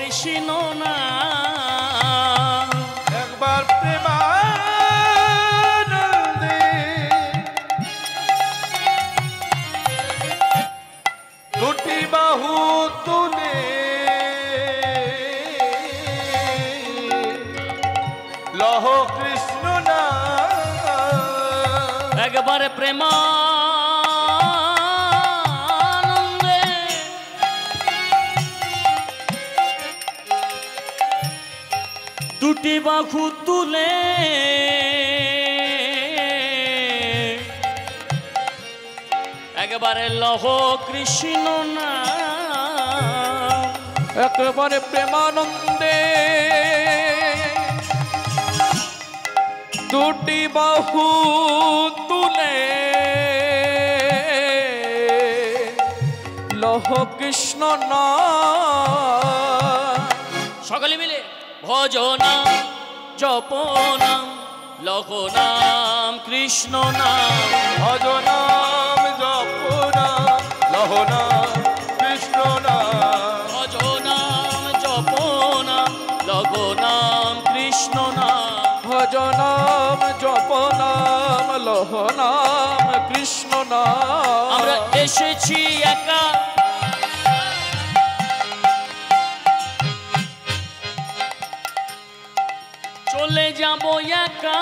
কৃষ্ণ না। একবার প্রেমানন্দে দুটি বাহু তুলে লহ কৃষ্ণ না। একবার প্রেমানন্দে দুটি বাহু তুলে একবারে লহ কৃষ্ণ না। একবারে প্রেমানন্দে দুটি বাহু তুলে লহ কৃষ্ণ না। সকলে মিলে ভজনাম জপনাম লহ নাম কৃষ্ণ নাম। ভজনাম জপনাম লহ নাম কৃষ্ণ নাম। ভজনাম জপনাম লহ নাম কৃষ্ণ নাম। ভজনাম জপনাম লহ নাম কৃষ্ণ নাম। আমরা এসেছি একা চলে যাব একা।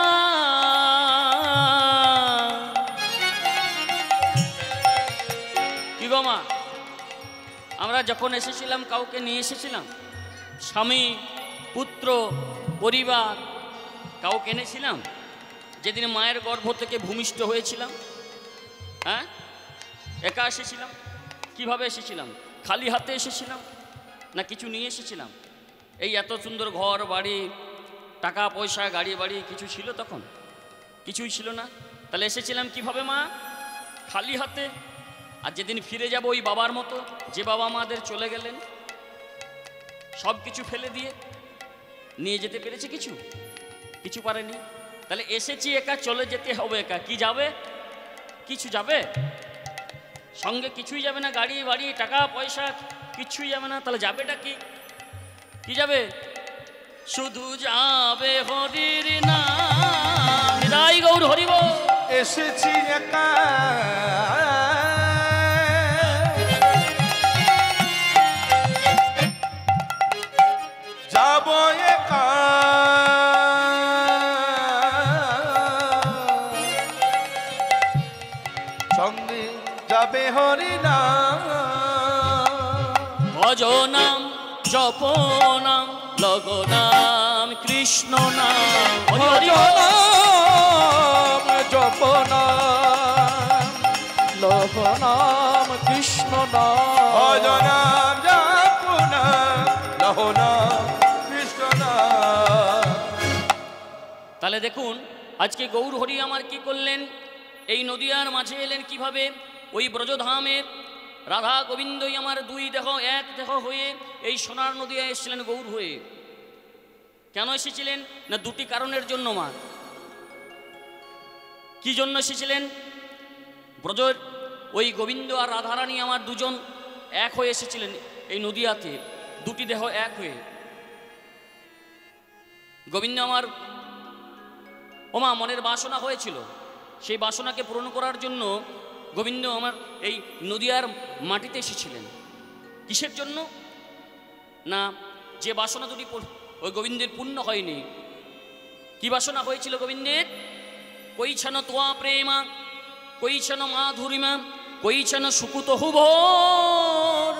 কি গো মা, আমরা যখন এসেছিলাম কাউকে নিয়ে এসেছিলাম? স্বামী, পুত্র, পরিবার কাউকে এনেছিলাম? যেদিন মায়ের গর্ভ থেকে ভূমিষ্ঠ হয়েছিলাম, হ্যাঁ, একা এসেছিলাম? কিভাবে এসেছিলাম? খালি হাতে এসেছিলাম না কিছু নিয়ে এসেছিলাম? এই এত সুন্দর ঘর বাড়ি, টাকা পয়সা, গাড়ি বাড়ি কিছু ছিল তখন? কিছুই ছিল না। তাহলে এসেছিলাম কিভাবে মা? খালি হাতে। আর যেদিন ফিরে যাব ওই বাবার মতো, যে বাবা মাদের চলে গেলেন, সব কিছু ফেলে দিয়ে নিয়ে যেতে পেরেছে কিছু? কিছু পারেনি। তাহলে এসেছি একা, চলে যেতে হবে একা। কি যাবে? কিছু যাবে সঙ্গে? কিছুই যাবে না। গাড়ি বাড়ি টাকা পয়সা কিছুই যাবে না। তাহলে যাবেটা কি? কি যাবে? শুধু যাবে হরির নাম। নিতাই গৌর হরি বল। এসেছি একা যাব একা সঙ্গে যাবে হরি নাম। ভজনাম জপনাম লগ নাম কৃষ্ণ নাম। হরি হরি বল। ভজনাম জপনাম লহ নাম কৃষ্ণ নাম। ভজনাম জপনাম লহ নাম কৃষ্ণ নাম। তাহলে দেখুন আজকে গৌর হরি আমার কি করলেন? এই নদিয়ার মাঝে এলেন কিভাবে? ওই ব্রজধামের রাধা গোবিন্দই আমার দুই দেহ এক দেহ হয়ে এই সোনার নদিয়ায় এসেছিলেন গৌর হয়ে। কেন এসেছিলেন? না দুটি কারণের জন্য মা। কি জন্য এসেছিলেন? ব্রজর ওই গোবিন্দ আর রাধারানী আমার দুজন এক হয়ে এসেছিলেন এই নদিয়াতে, দুটি দেহ এক হয়ে। গোবিন্দ আমার ওমা মনের বাসনা হয়েছিল, সেই বাসনাকে পূরণ করার জন্য গোবিন্দ আমার এই নদিয়ার মাটিতে এসেছিলেন। কিসের জন্য? না যে বাসনা দুটি ওই গোবিন্দের পূর্ণ হয়নি। কি বাসনা হয়েছিল গোবিন্দের? কইছন তোয়া প্রেমা, কইছন মাধুরিমা, কইছন সুকুত হুভোর।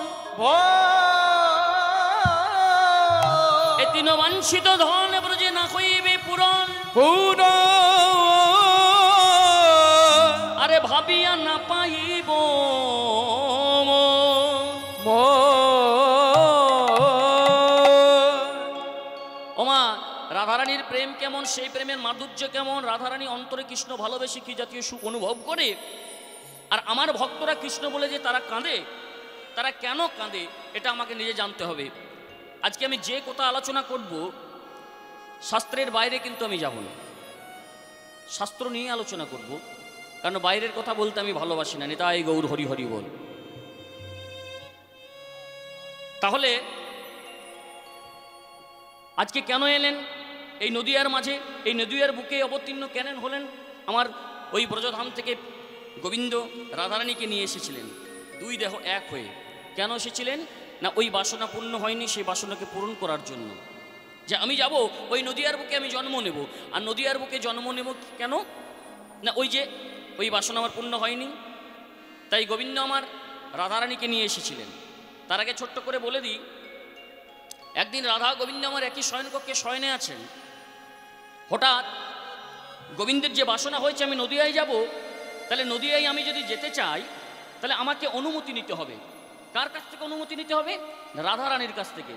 এ তিন বাঞ্ছিত ধন ব্রজে না হইবে পূরণ। আরে ভাবিয়া না পাইব ওমা। রাধারানীর প্রেম কেমন, সেই প্রেমের মাধুর্য কেমন, রাধারানী অন্তরে কৃষ্ণ ভালোবেসে কি জাতীয় সুখ অনুভব করে। আর আমার ভক্তরা কৃষ্ণ বলে যে তারা কাঁদে, তারা কেন কাঁদে এটা আমাকে নিজে জানতে হবে। আজকে আমি যে কথা আলোচনা করব শাস্ত্রের বাইরে কিন্তু আমি যাব না, শাস্ত্র নিয়ে আলোচনা করব, কারণ বাইরের কথা বলতে আমি ভালোবাসি না। নিতাই গৌর হরি হরি বল। তাহলে আজকে কেন এলেন এই নদিয়ার মাঝে, এই নদিয়ার বুকে অবতীর্ণ কেন হলেন? আমার ওই ব্রজধাম থেকে গোবিন্দ রাধারানীকে নিয়ে এসেছিলেন, দুই দেহ এক হয়ে। কেন এসেছিলেন? না ওই বাসনা পূর্ণ হয়নি, সেই বাসনাকে পূরণ করার জন্য। যে আমি যাব ওই নদিয়ার বুকে, আমি জন্ম নেব। আর নদিয়ার বুকে জন্ম নেব কেন? না ওই বাসনা আমার পূর্ণ হয়নি, তাই গোবিন্দ আমার রাধারানীকে নিয়ে এসেছিলেন। তার আগে ছোট্ট করে বলে দিই, একদিন রাধা গোবিন্দ আমার একই শয়নকক্ষে শয়নে আছেন। হঠাৎ গোবিন্দের যে বাসনা হয়েছে আমি নদিয়ায় যাব, তাহলে নদিয়ায় আমি যদি যেতে চাই তাহলে আমাকে অনুমতি নিতে হবে। কার কাছ থেকে অনুমতি নিতে হবে? রাধারানীর কাছ থেকে।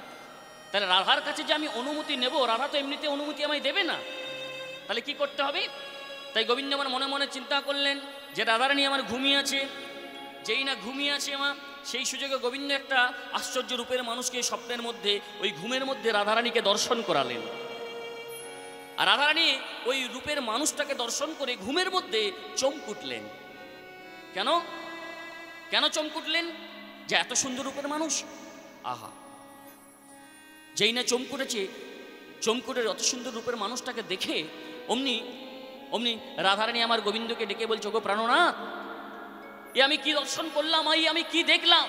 তাহলে রাধার কাছে যে আমি অনুমতি নেব, রাধা তো এমনিতে অনুমতি আমায় দেবে না, তাহলে কি করতে হবে? তাই গোবিন্দ আমার মনে মনে চিন্তা করলেন যে রাধারানী আমার ঘুমিয়ে আছে, যেই না ঘুমিয়ে আছে আমার, সেই সুযোগে গোবিন্দ একটা আশ্চর্য রূপের মানুষকে স্বপ্নের মধ্যে, ওই ঘুমের মধ্যে রাধারানীকে দর্শন করালেন। আর রাধারানী ওই রূপের মানুষটাকে দর্শন করে ঘুমের মধ্যে চমকুটলেন। কেন কেন চমকুটলেন? যে এত সুন্দর রূপের মানুষ, আহা! যেই না চমকুটেছে, চমকুটের অত সুন্দর রূপের মানুষটাকে দেখে অমনি অমনি রাধারানী আমার গোবিন্দকে ডেকে বলছে, গো প্রাণনাথ, এ আমি কি দর্শন করলাম, আমি কি দেখলাম?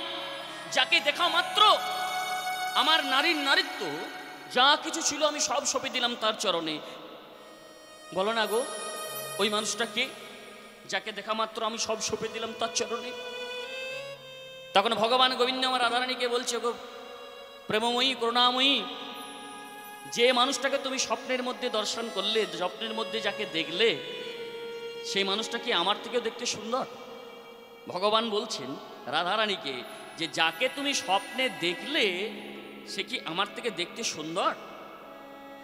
যাকে দেখা মাত্র আমার নারীর নারীত্ব যা কিছু ছিল আমি সব সঁপে দিলাম তার চরণে। বলো না গো, ওই মানুষটা কে? যাকে দেখা মাত্র আমি সব সঁপে দিলাম তার চরণে। তখন ভগবান গোবিন্দ আমার রাধারানীকে বলছে, গো প্রেমময়ী, করুণাময়ী, যে মানুষটাকে তুমি স্বপ্নের মধ্যে দর্শন করলে, স্বপ্নের মধ্যে যাকে দেখলে, সেই মানুষটা কি আমার থেকেও দেখতে সুন্দর? ভগবান বলছেন রাধারানীকে যে যাকে তুমি স্বপ্নে দেখলে সে কি আমার থেকে দেখতে সুন্দর?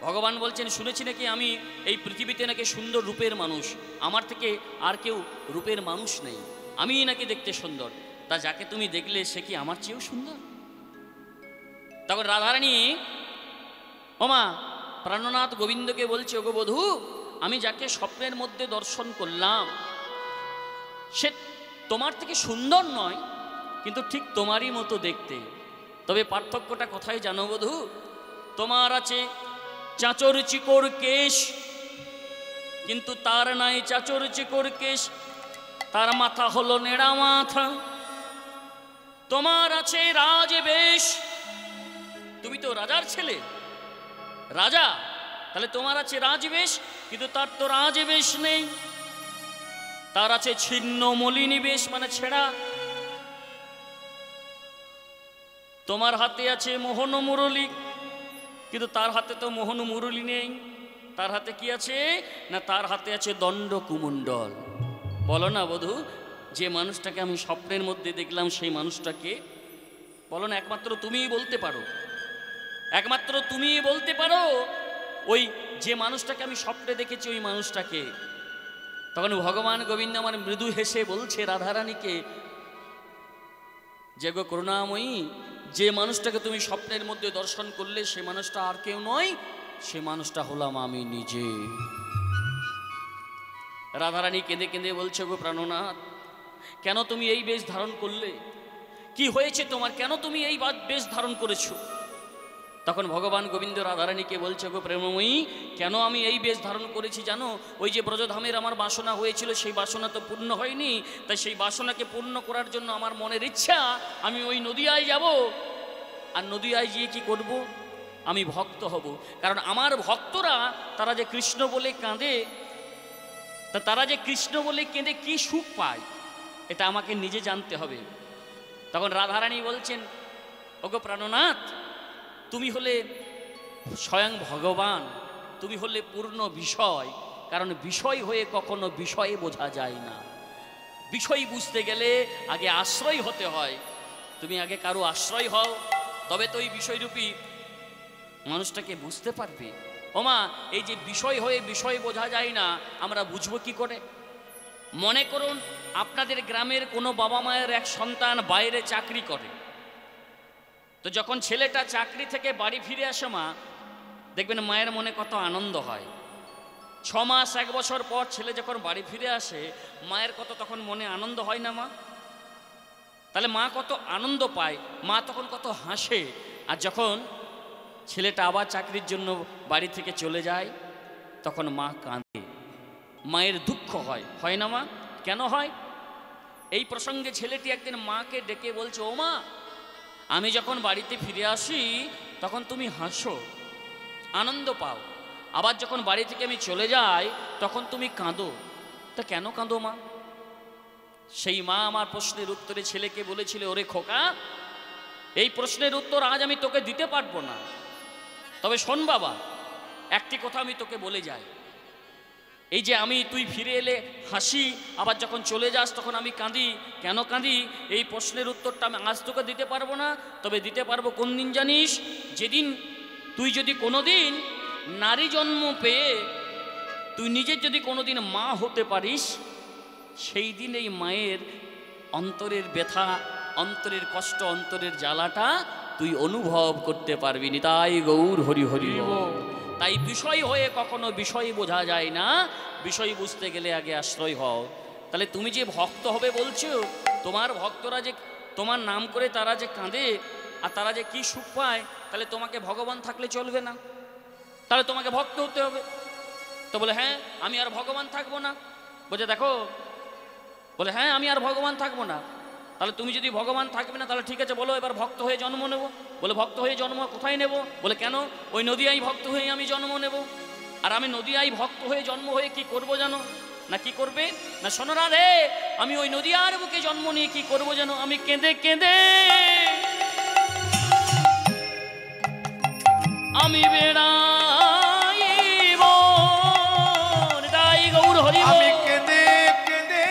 ভগবান বলছেন, শুনেছি নাকি আমি এই পৃথিবীতে নাকি সুন্দর রূপের মানুষ, আমার থেকে আর কেউ রূপের মানুষ নেই, আমিই নাকি দেখতে সুন্দর। তা যাকে তুমি দেখলে সে কি আমার চেয়েও সুন্দর? তখন রাধারানী ওমা প্রাণনাথ গোবিন্দকে বলছে, ওগো বধূ, আমি যাকে স্বপ্নের মধ্যে দর্শন করলাম সে তোমার থেকে সুন্দর নয়, কিন্তু ঠিক তোমারই মতো দেখতে। তবে পার্থক্যটা কোথায় জানো বধূ? তোমার আছে চাঁচর চিকর কেশ, কিন্তু তার নাই চাঁচর চিকর কেশ, তার মাথা হলো নেড়া মাথা। তোমার আছে রাজবেশ, তুমি তো রাজার ছেলে, রাজা, তাহলে তোমার আছে রাজবেশ, কিন্তু তার তো রাজবেশ নেই। তার আছে ছিন্ন মলিনী বেশ, মানে ছেঁড়া। তোমার হাতে আছে মোহন মুরলী, কিন্তু তার হাতে তো মোহন মুরলী নেই। তার হাতে কি আছে? না তার হাতে আছে দণ্ড কুমণ্ডল। বলো না বধূ, যে মানুষটাকে আমি স্বপ্নের মধ্যে দেখলাম সেই মানুষটাকে? বলো না, একমাত্র তুমিই বলতে পারো, একমাত্র তুমিই বলতে পারো ওই যে মানুষটাকে আমি স্বপ্নে দেখেছি ওই মানুষটাকে। তখন ভগবান গোবিন্দ আমার মৃদু হেসে বলছে রাধারানীকে, যে গো করুণাময়ী, যে মানুষটাকে তুমি স্বপ্নের মধ্যে দর্শন করলে সে মানুষটা আর কেউ নয়, সে মানুষটা হলাম আমি নিজে। রাধারানী কেঁদে কেঁদে বলছে, গো প্রাণনাথ, কেন তুমি এই বেশ ধারণ করলে? কি হয়েছে তোমার? কেন তুমি এই বেশ ধারণ করেছো? তখন ভগবান গোবিন্দ রাধারানীকে বলছে, গো প্রেমময়ী, কেন আমি এই বেশ ধারণ করেছি জানো? ওই যে ব্রজধামের আমার বাসনা হয়েছিল, সেই বাসনা তো পূর্ণ হয়নি, তাই সেই বাসনাকে পূর্ণ করার জন্য আমার মনের ইচ্ছা আমি ওই নদিয়ায় যাব। আর নদিয়ায় গিয়ে কি করব? আমি ভক্ত হব। কারণ আমার ভক্তরা তারা যে কৃষ্ণ বলে কাঁদে, তা তারা যে কৃষ্ণ বলে কেঁদে কি সুখ পায় এটা আমাকে নিজে জানতে হবে। তখন রাধারানী বলছেন, ওগো প্রাণনাথ, তুমি হলে স্বয়ং ভগবান, তুমি হলে পূর্ণ বিষয়। কারণ বিষয় হয়ে কখনো বিষয়ে বোঝা যায় না। বিষয় বুঝতে গেলে আগে আশ্রয় হতে হয়। তুমি আগে কারো আশ্রয় হও, তবে তো ওই বিষয়রূপী মানুষটাকে বুঝতে পারবে। ওমা, এই যে বিষয় হয়ে বিষয় বোঝা যায় না, আমরা বুঝবো কি করে? মনে করুন আপনাদের গ্রামের কোনো বাবা মায়ের এক সন্তান বাইরে চাকরি করে, তো যখন ছেলেটা চাকরি থেকে বাড়ি ফিরে আসে মা, দেখবেন মায়ের মনে কত আনন্দ হয়। 6 মাস 1 বছর পর ছেলে যখন বাড়ি ফিরে আসে, মায়ের কত তখন মনে আনন্দ হয় না মা? তাহলে মা কত আনন্দ পায়, মা তখন কত হাসে। আর যখন ছেলেটা আবার চাকরির জন্য বাড়ি থেকে চলে যায়, তখন মা কাঁদে, মায়ের দুঃখ হয়, হয় না মা? কেন হয়? এই প্রসঙ্গে ছেলেটি একদিন মাকে ডেকে বলছে, ও মা, আমি যখন বাড়িতে ফিরে আসি তখন তুমি হাসো, আনন্দ পাও, আবার যখন বাড়ি থেকে আমি চলে যাই তখন তুমি কাঁদো, তা কেন কাঁদো মা? সেই মা আমার প্রশ্নের উত্তরে ছেলেকে বলেছিল, ওরে খোকা, এই প্রশ্নের উত্তর আজ আমি তোকে দিতে পারবো না, তবে শোন বাবা, একটি কথা আমি তোকে বলে যাই, এই যে তুই ফিরে এলে হাসি, আবার যখন চলে যাস তখন আমি কাঁদি, কেন কাঁদি? এই প্রশ্নের উত্তরটা আমি আজ তোকে দিতে পারবো না, তবে দিতে পারবো কোন দিন জানিস? যেদিন তুই যদি কোনোদিন নারী জন্ম পেয়ে তুই নিজের যদি কোনোদিন মা হতে পারিস, সেই দিন এই মায়ের অন্তরের ব্যথা, অন্তরের কষ্ট, অন্তরের জ্বালাটা তুই অনুভব করতে পারবি। নিতাই গৌর হরি হরি বল। তাই বিষয় হয়ে কখনো বিষয় বোঝা যায় না, বিষয় বুঝতে গেলে আগে আশ্রয় হও। তাহলে তুমি যে ভক্ত হবে বলছো, তোমার ভক্তরা যে তোমার নাম করে তারা যে কাঁদে আর তারা যে কি সুখ পায়, তাহলে তোমাকে ভগবান থাকলে চলবে না, তাহলে তোমাকে ভক্ত হতে হবে। তো বলে হ্যাঁ আমি আর ভগবান থাকবো না, বলছে দেখো, বলে হ্যাঁ আমি আর ভগবান থাকবো না। তাহলে তুমি যদি ভগবান থাকবে না তাহলে ঠিক আছে, বলো এবার ভক্ত হয়ে জন্ম নেব। বলে ভক্ত হয়ে জন্ম কোথায় নেব? বলে কেন, ওই নদিয়ায় ভক্ত হয়ে আমি জন্ম নেব। আর আমি নদিয়ায় ভক্ত হয়ে জন্ম হয়ে কি করব জানো? না কি করবে না, শোনো রাধে, আমি ওই নদিয়ার বুকে জন্ম নিয়ে কি করব জানো? আমি কেঁদে কেঁদে আমি বেড়াইব, তাই গৌর হরি বল। আমি কেঁদে কেঁদে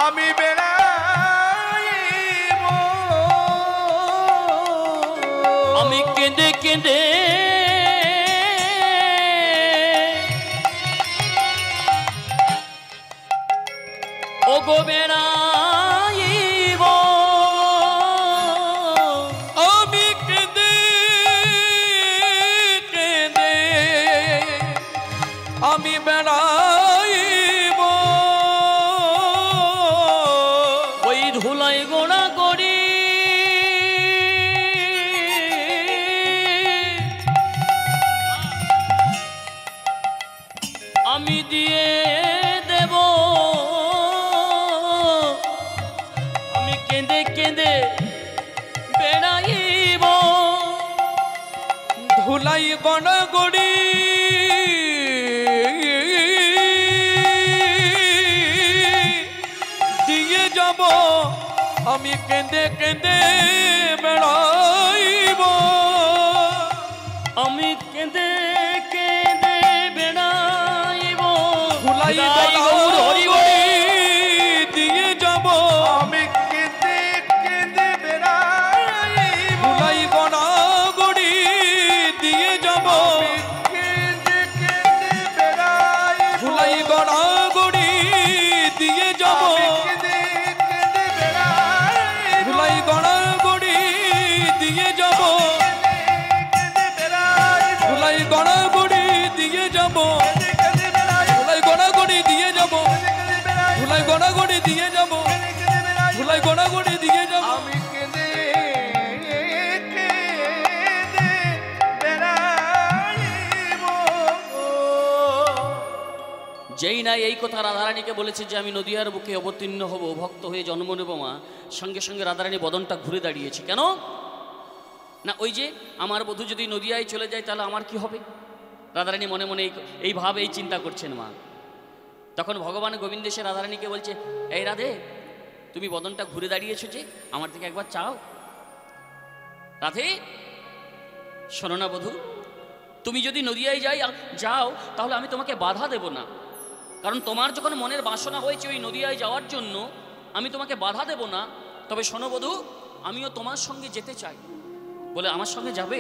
আমি বেড়াইব, আমি কেঁদে কেঁদে ও গো বেড়াইব, আমি কেঁদে কেঁদে আমি বেড়াইব, ওই ধুলাই গোড়া করি আমি দিয়ে দেব, আমি কেঁদে কেঁদে বেড়াইব, ধুলাই গড়াগড়ি দিয়ে যাব, আমি কেঁদে কেঁদে বেড়াইব, আমি কেঁদে কেঁদে বেড়াইব, ধুলাই গৌর হরি বল। দিয়ে যাব, আমি কেঁদে কেঁদে বেড়াইব, ধুলাই গড়াগড়ি দিয়ে যাব, কেঁদে কেঁদে বেড়াইব, ধুলাই গড়াগড়ি দিয়ে যাব, কেঁদে কেঁদে বেড়াইব, ধুলাই গড়াগড়ি দিয়ে যাব, ধুলাই গড়াগড়ি দিয়ে যাব, ধুলাই গড়াগড়ি দিয়ে যাব, ধুলাই গড়াগড়ি দিয়ে যাব, ধুলাই গড়াগড়ি দিয়ে যাব, আমি কেঁদে কেঁদে বেড়াইব। যেই না এই কথা রাধারানীকে বলেছে যে আমি নদিয়ার বুকে অবতীর্ণ হব, ভক্ত হয়ে জন্ম নেব মা, সঙ্গে সঙ্গে রাধারানী বদনটা ঘুরে দাঁড়িয়েছে। কেন না, ওই যে আমার বধূ যদি নদিয়ায় চলে যায় তাহলে আমার কি হবে? রাধারানী মনে মনে এই ভাবে এই চিন্তা করছেন মা। তখন ভগবান গোবিন্দ এসে রাধারানীকে বলছে, এই রাধে, তুমি বদনটা ঘুরে দাঁড়িয়েছো যে, আমার দিকে একবার চাও। রাধে শোনো না বধূ, তুমি যদি নদিয়ায় যাও তাহলে আমি তোমাকে বাধা দেব না, কারণ তোমার যখন মনের বাসনা হয়েছে ওই নদিয়ায় যাওয়ার জন্য, আমি তোমাকে বাধা দেব না। তবে শোনো বধূ, আমিও তোমার সঙ্গে যেতে চাই। বলে আমার সঙ্গে যাবে?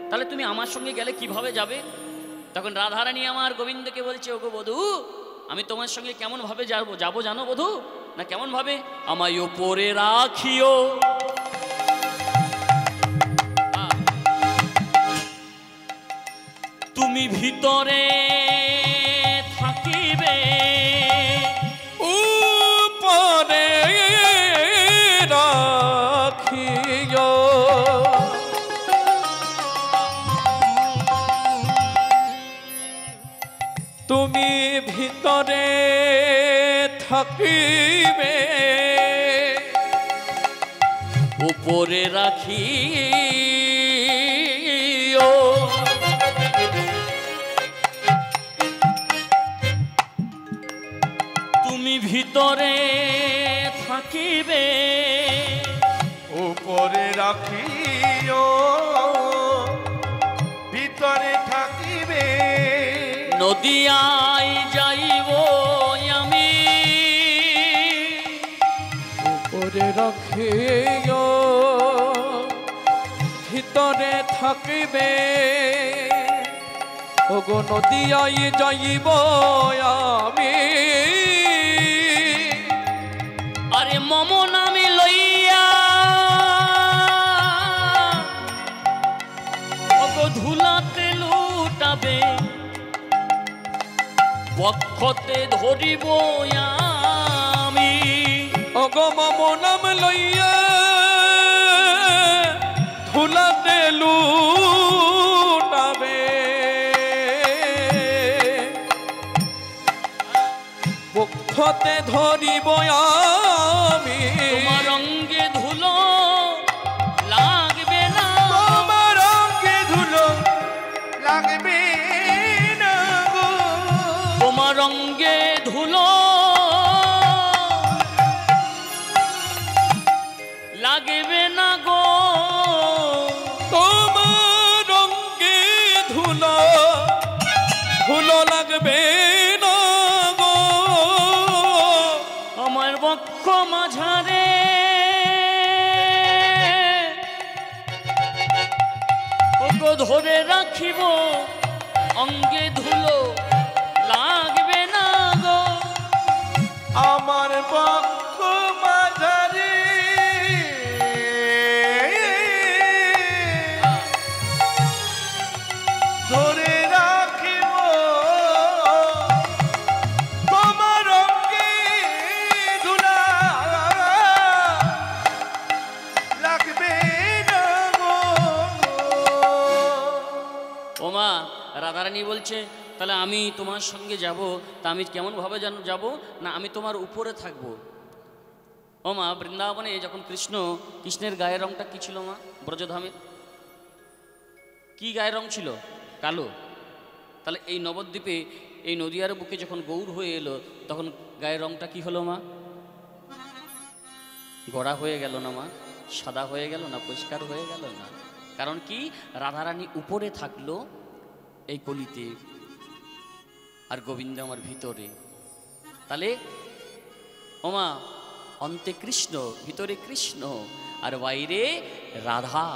তাহলে তুমি আমার সঙ্গে গেলে কিভাবে যাবে? তখন রাধারানী আমার গোবিন্দকে বলছে, ওগো বধূ, আমি তোমার সঙ্গে কেমন ভাবে যাবো জানো বধূ? না কেমন ভাবে? আমায় ওপরে রাখিও, তুমি ভিতরে থাকিবে, উপরে উপরে রাখি তুমি ভিতরে থাকিবে উপরে রাখিও ভিতরে থাকিবে নদিয়ায় যাইব আমি উপরে রাখিও ভিতরে থাকিবে ওগো নদিয়ায় যাইব আমি আরে মম নামে লইয়া ওগো ধুলাতে লুটাবে বক্ষতে ধরিব আমি ওগো মম নাম লইয়া ধুলাতে লুটাবে বক্ষতে ধরিব আমি তোমার অঙ্গে ধুলো লাগবে না তোমার অঙ্গে ধুলো লাগবে না গো তোমার অঙ্গে ধুলো লাগবে না গো তোমার অঙ্গে ধুলো ধুলো লাগবে না গো আমার বক্ষ মাঝারে ওগো ধরে রাখিব অঙ্গে ধুলো লাগবে না গো আমার বক্ষ মাঝারে ধরে রাখিব তোমার অঙ্গে ধুলা লাগবে না গো ওমা রাধারানী বলছে তাহলে আমি তোমার সঙ্গে যাব তা আমি কেমনভাবে যেন যাব না আমি তোমার উপরে থাকব ও মা বৃন্দাবনে যখন কৃষ্ণের গায়ের রংটা কী ছিল মা ব্রজধামের কি গায়ের রং ছিল কালো তাহলে এই নবদ্বীপে এই নদিয়ার বুকে যখন গৌর হয়ে এলো তখন গায়ের রংটা কি হলো মা গড়া হয়ে গেল না মা সাদা হয়ে গেল না পরিষ্কার হয়ে গেল না কারণ কি রাধারানী উপরে থাকলো এই কলিতে আর গোবিন্দ আমার ভিতরে তাহলে ওমা অন্তে কৃষ্ণ ভিতরে কৃষ্ণ আর বাইরে রাধা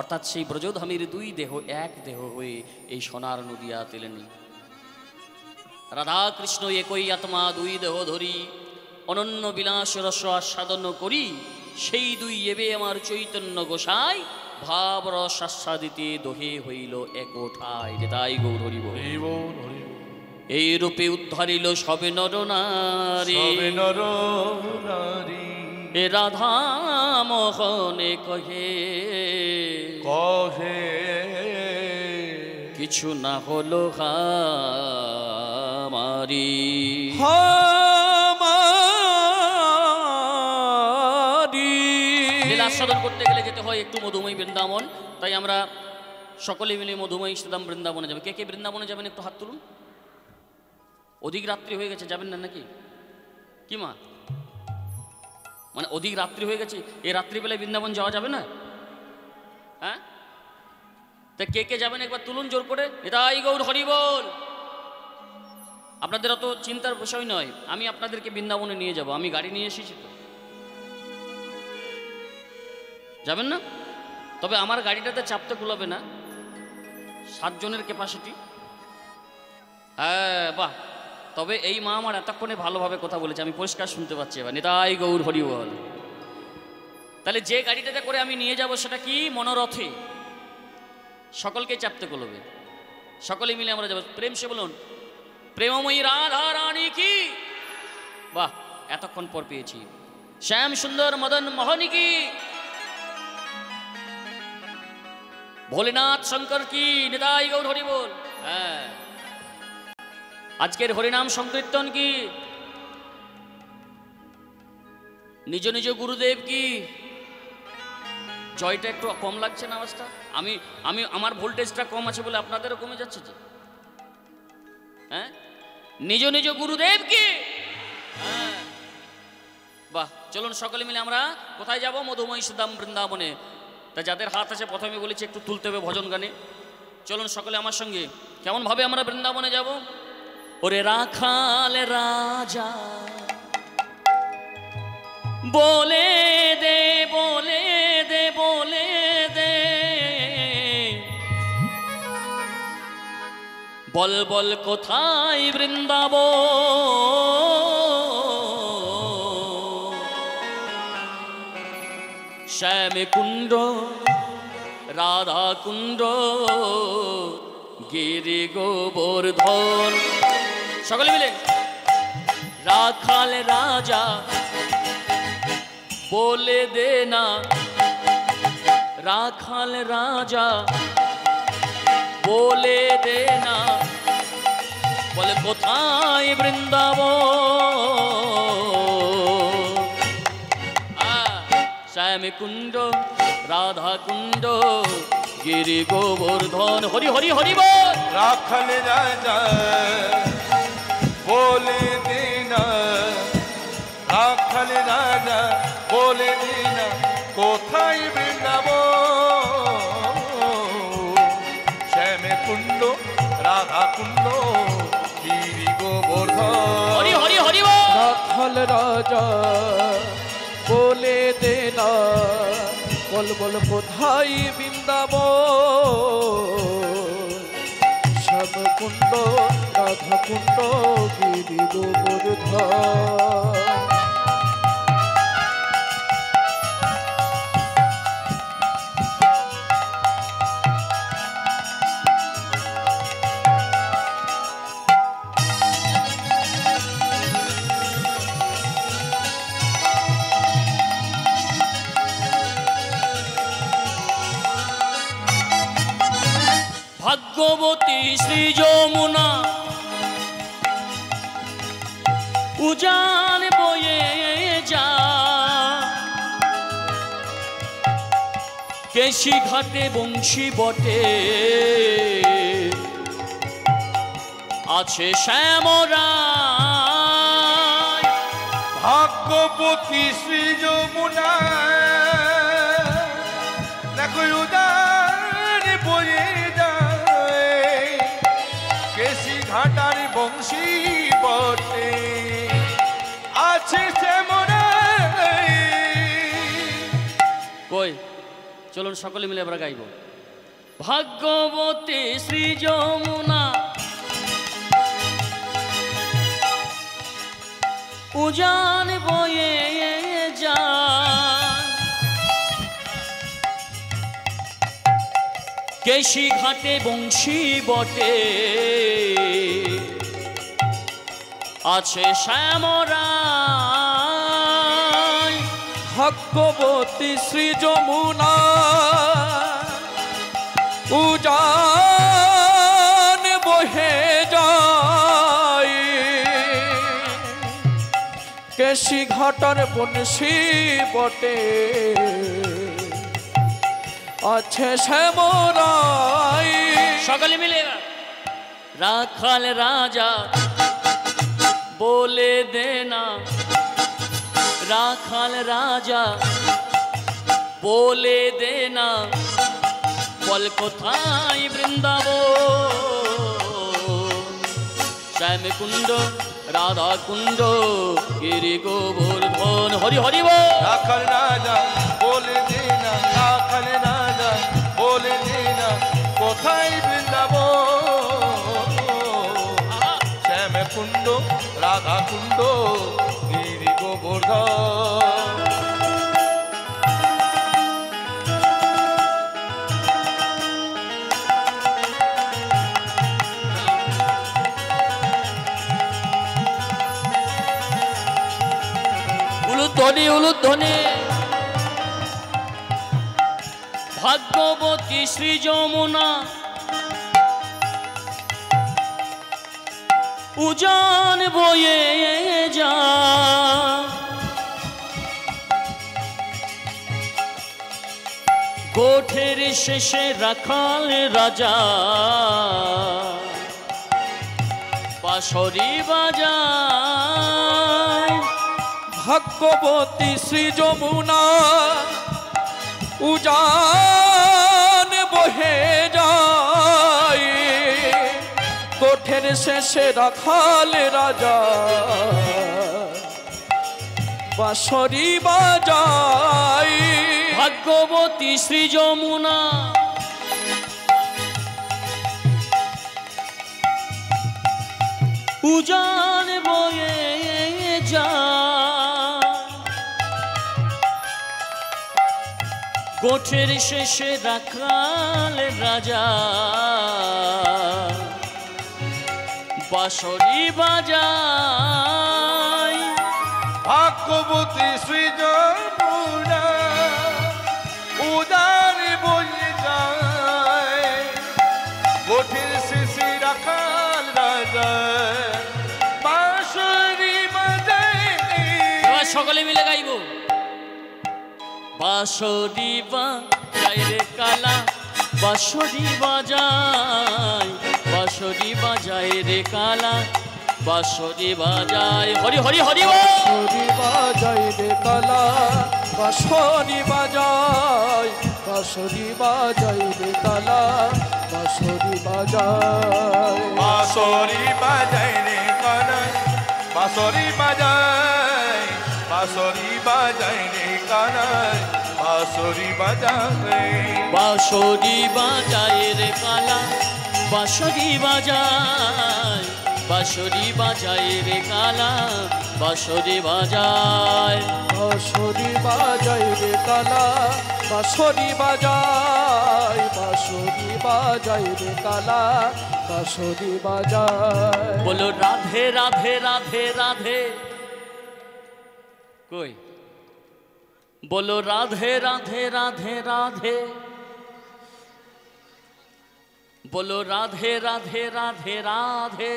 অর্থাৎ সেই ব্রজধামের দুই দেহ এক দেহ হয়ে এই সোনার নদিয়া তেলেনি রাধা কৃষ্ণ একই আত্মা দুই দেহ ধরি অনন্য বিলাস রস আস্বাদন করি সেই দুই এবে আমার চৈতন্য গোসাই ভাব রস আস্বাদিতে দোহে হইল এক ওঠায় তাই গৌর হরিব এই রূপে উদ্ধারিল সবে নর নারী সবে নর নারী এ রাধা মোহনে কহে কহে কিছু না হলো হামারি হামারি লীলা আস্বাদন করতে গেলে যেতে হয় একটু মধুময়ী বৃন্দাবন তাই আমরা সকলে মিলে মধুময়ী শ্রীধাম বৃন্দাবনে যাবে কে কে বৃন্দাবনে যাবেন একটু হাত তুলুন অধিক রাত্রি হয়ে গেছে যাবেন না নাকি কি মা মানে অধিক রাত্রি হয়ে গেছে এই রাত্রিবেলায় বৃন্দাবন যাওয়া যাবে না হ্যাঁ তা কে কে যাবেন একবার তুলুন জোর করে নিতাই গৌর হরি বল আপনাদের অত চিন্তার বিষয় নয় আমি আপনাদেরকে বৃন্দাবনে নিয়ে যাব আমি গাড়ি নিয়ে এসেছি তো যাবেন না তবে আমার গাড়িটাতে চাপতে কুলাবে না 7 জনের ক্যাপাসিটি হ্যাঁ বাহ তবে এই মা আমার এতক্ষণে ভালোভাবে কথা বলেছে আমি পরিষ্কার শুনতে পাচ্ছি এবার নিতাই গৌর হরি বল তাহলে যে গাড়িটাতে করে আমি নিয়ে যাব সেটা কি মনোরথে সকলকে চাপতে কুলবে সকলে মিলে আমরা যাব প্রেম সে বলুন প্রেমময়ী রাধা রানী কি বাহ এতক্ষণ পর পেয়েছি শ্যাম সুন্দর মদন মোহনী কি ভোলেনাথ শঙ্কর কি নিতাই গৌর হরি বল হ্যাঁ আজকের হরিনাম সংকীর্তন কি নিজ নিজ গুরুদেব কি জয়টা একটু কম লাগছে না আওয়াজটা? আমি আমি আমার ভোল্টেজটা কম আছে বলে আপনাদেরও কমে যাচ্ছে যে? হ্যাঁ, নিজ নিজ গুরুদেব কি? হ্যাঁ, বাহ। চলুন সকলে মিলে আমরা কোথায় যাব? মধুময় সুদাম বৃন্দাবনে। তা যাদের হাত আছে প্রথমে বলেছি একটু তুলতে হবে ভজন গানে। চলুন সকলে আমার সঙ্গে। কেমন ভাবে আমরা বৃন্দাবনে যাব? ওরে রাখাল রাজা বলে দে, বলে দে, বলে দে, বল বল কোথায় বৃন্দাবন? শ্যাম কুণ্ড, রাধা কুণ্ড, গিরি গোবর্ধন। সকলে মিলে রাখাল রাজা বলে দে না, রাখাল রাজা বলে দে না, বলে কোথায় বৃন্দাবন? শ্যাম কুণ্ড, রাধা কুণ্ড, গিরি গোবর্ধন। হরি হরি হরি বল। রাখাল রাজা বলে দিনা, রাখাল রাজা বলে দিনা, কোথায় বৃন্দাবন? শ্যাম কুণ্ড, রাধা কুণ্ড, গিরি গোবর্ধন। হরি হরি হরি বল। রাখাল রাজা বলে দে না, বল বল কোথায় বৃন্দাবন? শ্যাম কুণ্ড, রাধা কুণ্ড, গিরি গোবর্ধন। ভাগ্যবতী শ্রী যমুনা উজান বয়ে যা, কেশি ঘাটে বংশী বটে আছে শ্যামরায়। ভাগ্যবতী শ্রী যমুনা দেখো উদার বয়ে যায়, কেশি ঘাটার বংশী বটে আছে শ্যামরায়। কই চলুন সকলে মিলে আমরা গাইব। ভাগ্যবতী শ্রী যমুনা উজান বয়ে যায়, কেশি ঘাটে বংশী বটে আছে শ্যামরায়। ভাগ্যবতী শ্রী যমুনা উজান বহে যায়, কেশি ঘাটার বংশী বটে আছে শ্যামরায়। সকলে মিলে রাখাল রাজা বলে দে না, রাখাল রাজা বলে দে না, বল কোথায় বৃন্দাবন? শ্যাম কুণ্ড, রাধা কুণ্ড, গিরি গোবর্ধন। হরি হরি বল। রাখাল রাজা বলে দিনা, রাখাল রাজা বলে দিনা, কোথায় বৃন্দাবন? শ্যাম কুণ্ড, রাধা কুণ্ড, গিরি গোবর্ধন। উলুধ্বনি উলুধ্বনি। ভাগ্যবতী শ্রী যমুনা উজান বয়ে যা, কোঠের শেষে রাখাল রাজা বাঁশরি বাজায়। ভাগ্যবতী শ্রী যমুনা উজান বহে যায়, কোঠের শেষে রাখাল রাজা বাঁশরি বাজায়। ভাগ্যবতী শ্রী যমুনা উজান বয়ে যায়, কোঠের শেষে রাখাল রাজা বাঁশরি বাজায়। ভাগ্যবতী শ্রী যমুনা উদার বয়ে যায়, কোঠের শেষে রাখাল রাজা বাঁশরি বাজায়। এবার সকলে মিলে গাইব। বাঁশরি বাজায় রে কালা বাঁশরি বাজায়, বাঁশরি বাজায় রে কালা বাঁশরি বাজায়। হরি হরি হরি বল। বাঁশরি বাজায় রে কালা বাঁশরি বাজায়, বাঁশরি বাজায় রে কালা বাঁশরি বাজায়। বাঁশরি বাজায় রে কালা বাঁশরি বাজায়, বাঁশরি বাজায় রে কালা বাঁশরি বাজায়। বাঁশরি বাজায় রে কালা বাঁশরি বাজায়, বাঁশরি বাজায় রে কালা বাঁশরি বাজায়। বাঁশরি বাজায় রে কালা বাঁশরি বাজায়, বাঁশরি বাজায় রে কালা বাঁশরি বাজায়। বলো রাধে রাধে রাধে রাধে, কই বলো রাধে রাধে রাধে রাধে, বলো রাধে রাধে রাধে রাধে।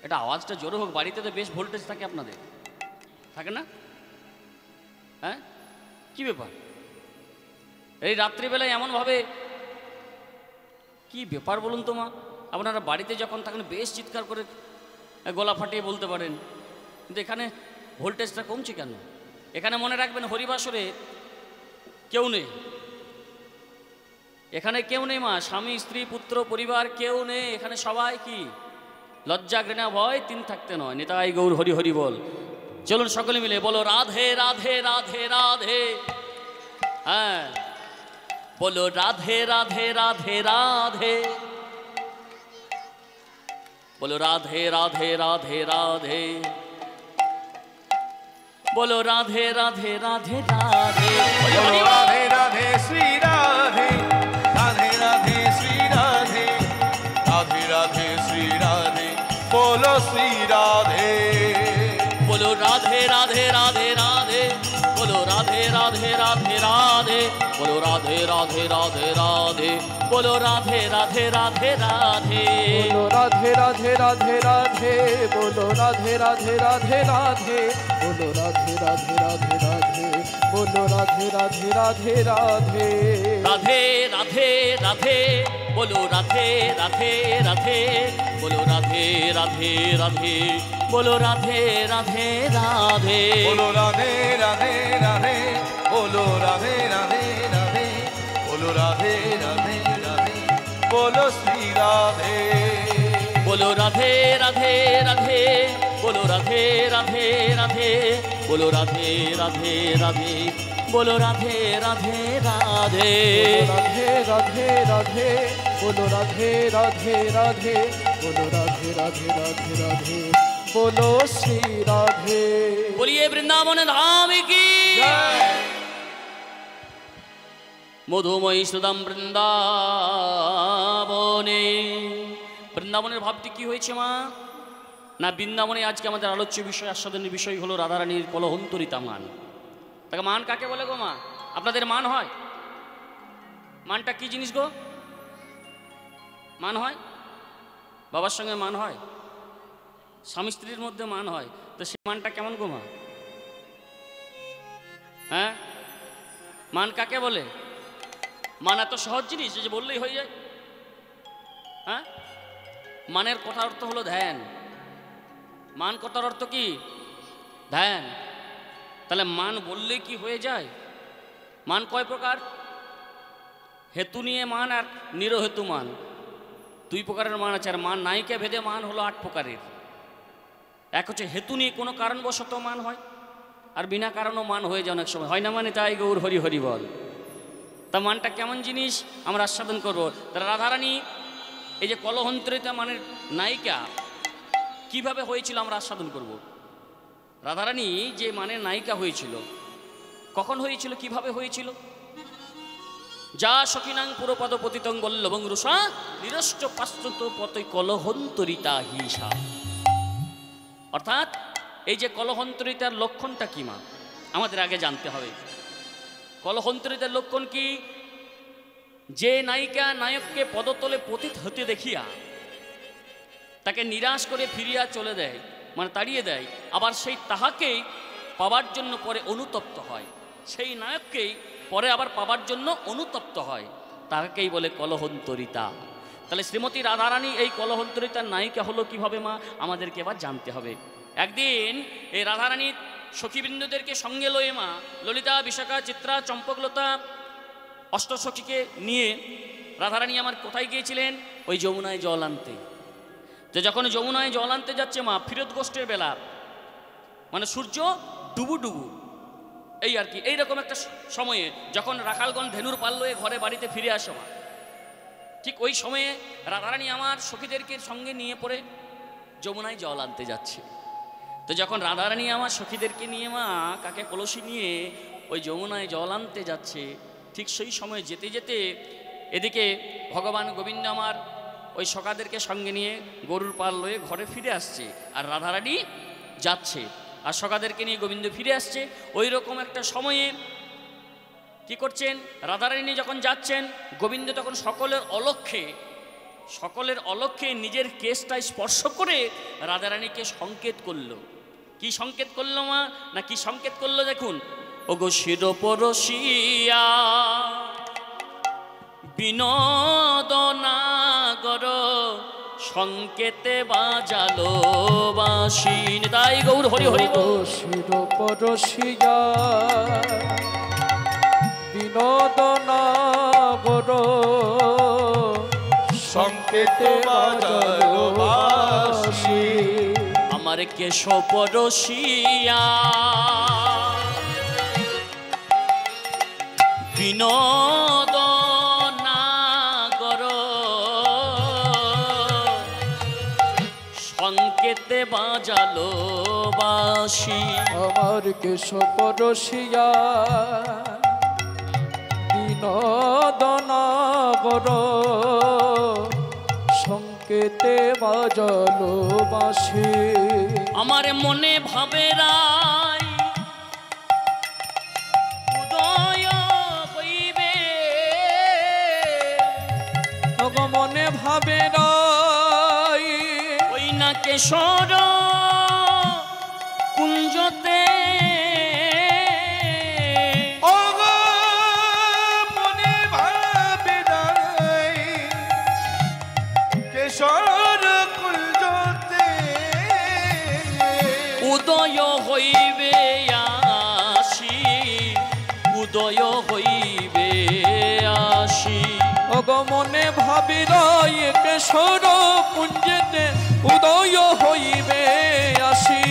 এটা আওয়াজটা জোরে হোক, বাড়িতে তো বেশ ভোল্টেজ থাকে আপনাদের, থাকে না? হ্যাঁ, কি ব্যাপার এই রাত্রিবেলায় এমনভাবে, কি ব্যাপার বলুন তো মা? আপনারা বাড়িতে যখন থাকেন বেশ চিৎকার করে গলা ফাটিয়ে বলতে পারেন, কিন্তু এখানে ভোল্টেজটা কমছে কেন? এখানে মনে রাখবেন হরিবাসরে কেউ নেই, এখানে কেউ নেই মা, স্বামী স্ত্রী পুত্র পরিবার কেউ নেই, এখানে সবাই কি লজ্জা ঘৃণা ভয় তিন থাকতে নয়। নিতাই গৌর হরি হরি বল। চলুন সকলে মিলে বলো রাধে রাধে রাধে রাধে। হ্যাঁ, বলো রাধে রাধে রাধে রাধে, বলো রাধে রাধে রাধে রাধে, বলো রাধে রাধে রাধে রাধে। রাধে রাধে শ্রী রাধে, রাধে রাধে শ্রী রাধে, রাধে রাধে শ্রী রাধে, বলো শ্রী রাধে। বলো রাধে রাধে রাধে রাধে, বলো রাধে রাধে রাধে রাধে, বলো রাধে রাধে রাধে রাধে, বলো রাধে রাধে রাধে রাধে। বলো রাধে রাধে রাধে রাধে, বলো রাধে রাধে রাধে রাধে, বলো রাধে রাধে রাধে রাধে, বলো রাধে রাধে রাধে রাধে। রাধে রাধে রাধে, বলো রাধে রাধে রাধে, বলো রাধে রাধে রাধে, বলো রাধে রাধে রাধে। বলো রাধে রাধে রাধে, বলো রাধে রাধে রাধে, বলো রাধে রাধে রাধে, বলো শ্রী রাধে। বলো রাধে রাধে রাধে, বলো রাধে রাধে রাধে, বলো রাধে রাধে রাধে, বলো রাধে রাধে রাধে। রাধে রাধে রাধে, বলো রাধে রাধে রাধে, বলো রাধে রাধে রাধে রাধে, বলো শ্রী রাধে। বলিয়ে বৃন্দাবন ধাম কি মধুময়ী সুদাম বৃন্দাবনে। বৃন্দাবনের ভাবটি কি হয়েছে মা? না, বৃন্দাবনে আজকে আমাদের আলোচ্য বিষয়, আস্বাদনের বিষয় হলো রাধারানীর কলহন্তরিতা মান। তাকে মান কাকে বলে গো মা? আপনাদের মান হয়? মানটা কি জিনিস গো? মান হয়? বাবার সঙ্গে মান হয়, স্বামী স্ত্রীর মধ্যে মান হয়, তো সে মানটা কেমন গো মা? হ্যাঁ, মান কাকে বলে? মান এত সহজ জিনিস যে বললেই হয়ে যায়? হ্যাঁ, মানের কথার অর্থ হলো ধ্যান। মান কথার অর্থ কি? ধ্যান। তাহলে মান বললেই কি হয়ে যায়? মান কয় প্রকার? হেতু নিয়ে মান আর নিরহেতু মান, দুই প্রকারের মান আছে। আর মান নায়িকা ভেদে মান হলো 8 প্রকারের। এক হচ্ছে হেতু নিয়ে কোনো কারণবশত মান হয়, আর বিনা কারণও মান হয়ে যায় অনেক সময়, হয় না? মানে তাই গৌর হরি হরি বল। তা মানটা কেমন জিনিস আমরা আস্বাদন করবো। তারা রাধারানী এই যে কলহন্ত্রিতা মানের নায়িকা কিভাবে হয়েছিল আমরা আস্বাদন করব। রাধারানী যে মানের নায়িকা হয়েছিল, কখন হয়েছিল, কিভাবে হয়েছিল? যা সখিনাং পুরপদ পতিতং বল্লভং রুষা নিরষ্ট পাশ্রুত পতৈ কলহন্তরিতা হিসা। অর্থাৎ এই যে কলহন্তরিতার লক্ষণটা কি মা আমাদের আগে জানতে হবে। কলহন্তরিতার লক্ষণ কি? যে নায়িকা নায়ককে পদতলে পতিত হতে দেখিয়া তাকে নিরাশ করে ফিরিয়া চলে দেয়, মানে তাড়িয়ে দেয়, আবার সেই তাহাকেই পাবার জন্য পরে অনুতপ্ত হয়, সেই নায়ককেই পরে আবার পাবার জন্য অনুতপ্ত হয়, তাহাকেই বলে কলহন্তরিতা। তাহলে শ্রীমতী রাধারানী এই কলহন্তরিতার নায়িকা হলো কিভাবে মা আমাদেরকে এবার জানতে হবে। একদিন এই রাধারানীর সখীবৃন্দদেরকে সঙ্গে লয়ে মা ললিতা, বিশাখা, চিত্রা, চম্পকলতা অষ্টসখীকে নিয়ে রাধারানী আমার কোথায় গিয়েছিলেন? ওই যমুনায় জল আনতে। তো যখন যমুনায় জল আনতে যাচ্ছে মা ফিরত গোষ্ঠের বেলা, মানে সূর্য ডুবু ডুবু এই আর কি, এইরকম একটা সময়ে যখন রাখালগণ ধেনুর পাল লয়ে ঘরে বাড়িতে ফিরে আসে মা, ঠিক ওই সময়ে রাধারানী আমার সখীদেরকে সঙ্গে নিয়ে পড়ে যমুনায় জল আনতে যাচ্ছে। তো যখন রাধারানী আমার সখীদেরকে নিয়ে মা কাকে কলসি নিয়ে ওই যমুনায় জল আনতে যাচ্ছে, ঠিক সেই সময় যেতে যেতে এদিকে ভগবান গোবিন্দ আমার ওই সখাদেরকে সঙ্গে নিয়ে গরুর পাল লয়ে ঘরে ফিরে আসছে, আর রাধারানী যাচ্ছে, আর সখাদেরকে নিয়ে গোবিন্দ ফিরে আসছে। ওই রকম একটা সময়ে কি করছেন? রাধারানী যখন যাচ্ছেন, গোবিন্দ তখন সকলের অলক্ষ্যে নিজের কেশটা স্পর্শ করে রাধারানীকে সংকেত করলো। কি সংকেত করলো মা? না কি সংকেত করলো দেখুন। ওগো শিরোপরশিয়া বিনোদনাগর সংকেতে বাজালো বাঁশি। তাই গৌর হরি হরি। শিরোপরশিয়া বিনোদনাগর সংকেতে বাজালো বাঁশি। আমার কেশবরশিয়া বিনোদনাগর সংকেতে বাজালো বাঁশি। আমার কেশবরশিয়া বিনোদনাগর সংকেতে বাজালো বাঁশি। আমার মনে ভাবে রাই উদয় হইবে, মনে ভাবে রাই ওই না কেশর কুঞ্জতে। মনে ভাবে রাই কেশর কুঞ্জতে। উদয় হইবে আসি, উদয় হইবে আসি। মনে ভাবি রাই কেশর কুঞ্জেতে উদয় হইবে আসি,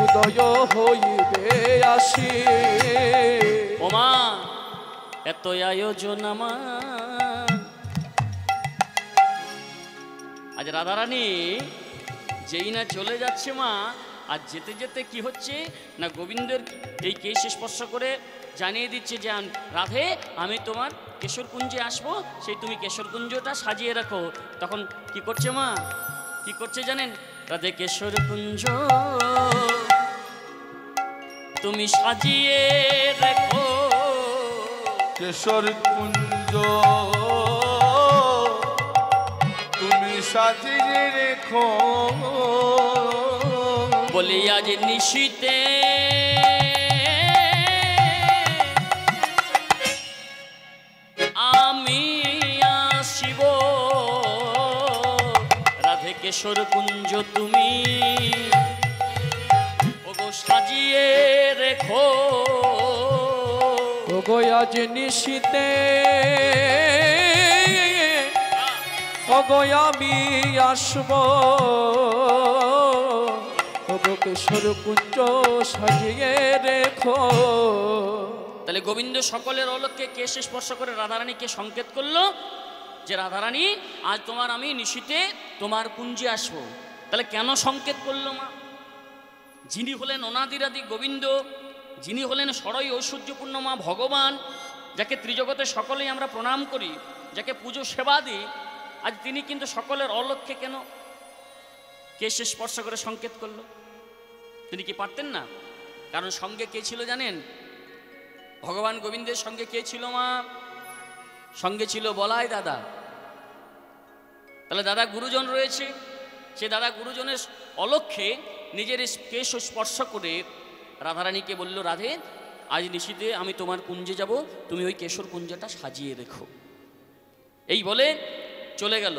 উদয় হইবে আসি। ওমা এত আয়োজন আমার। আজ রাধারানী যেই না চলে যাচ্ছে মা, আর যেতে যেতে কি হচ্ছে না গোবিন্দের এই কেশ স্পর্শ করে জানিয়ে দিচ্ছে যে রাধে আমি তোমার কেশরকুঞ্জে আসবো, সেই তুমি কেশরকুঞ্জটা সাজিয়ে রাখো। তখন কি করছে মা? কি করছে জানেন? রাধে কেশরকুঞ্জ তুমি সাজিয়ে রেখো, কেশর কুঞ্জ তুমি সাজিয়ে রেখো। বলি আজ নিশীতে কেশর কুঞ্জ তুমি ওগো সাজিয়ে রেখো। ওগো আজ নিশীতে ওগো আমি আসব, ওগো কেশর কুঞ্জ সাজিয়ে রেখো। তাহলে গোবিন্দ সকলের অলক্ষ্যে কেশে স্পর্শ করে রাধারানীকে সংকেত করলো যে রাধারানী আজ তোমার আমি নিশীতে তোমার কুঞ্জে আসবো। তাহলে কেন সংকেত করলো মা? যিনি হলেন অনাদিরাদি গোবিন্দ, যিনি হলেন সরই ঐশ্বর্যপূর্ণ মা ভগবান, যাকে ত্রিজগতে সকলেই আমরা প্রণাম করি, যাকে পুজো সেবা দিই, আজ তিনি কিন্তু সকলের অলক্ষ্যে কেন কেশে স্পর্শ করে সংকেত করলো? তিনি কি পারতেন না? কারণ সঙ্গে কে ছিল জানেন? ভগবান গোবিন্দের সঙ্গে কে ছিল মা? সঙ্গে ছিল বলাই দাদা। তাহলে দাদা গুরুজন রয়েছে, সে দাদা গুরুজনের অলক্ষ্যে নিজের কেশ স্পর্শ করে রাধারানীকে বলল, রাধে আজ নিশীতে আমি তোমার কুঞ্জে যাব, তুমি ওই কেশর কুঞ্জটা সাজিয়ে রেখো। এই বলে চলে গেল।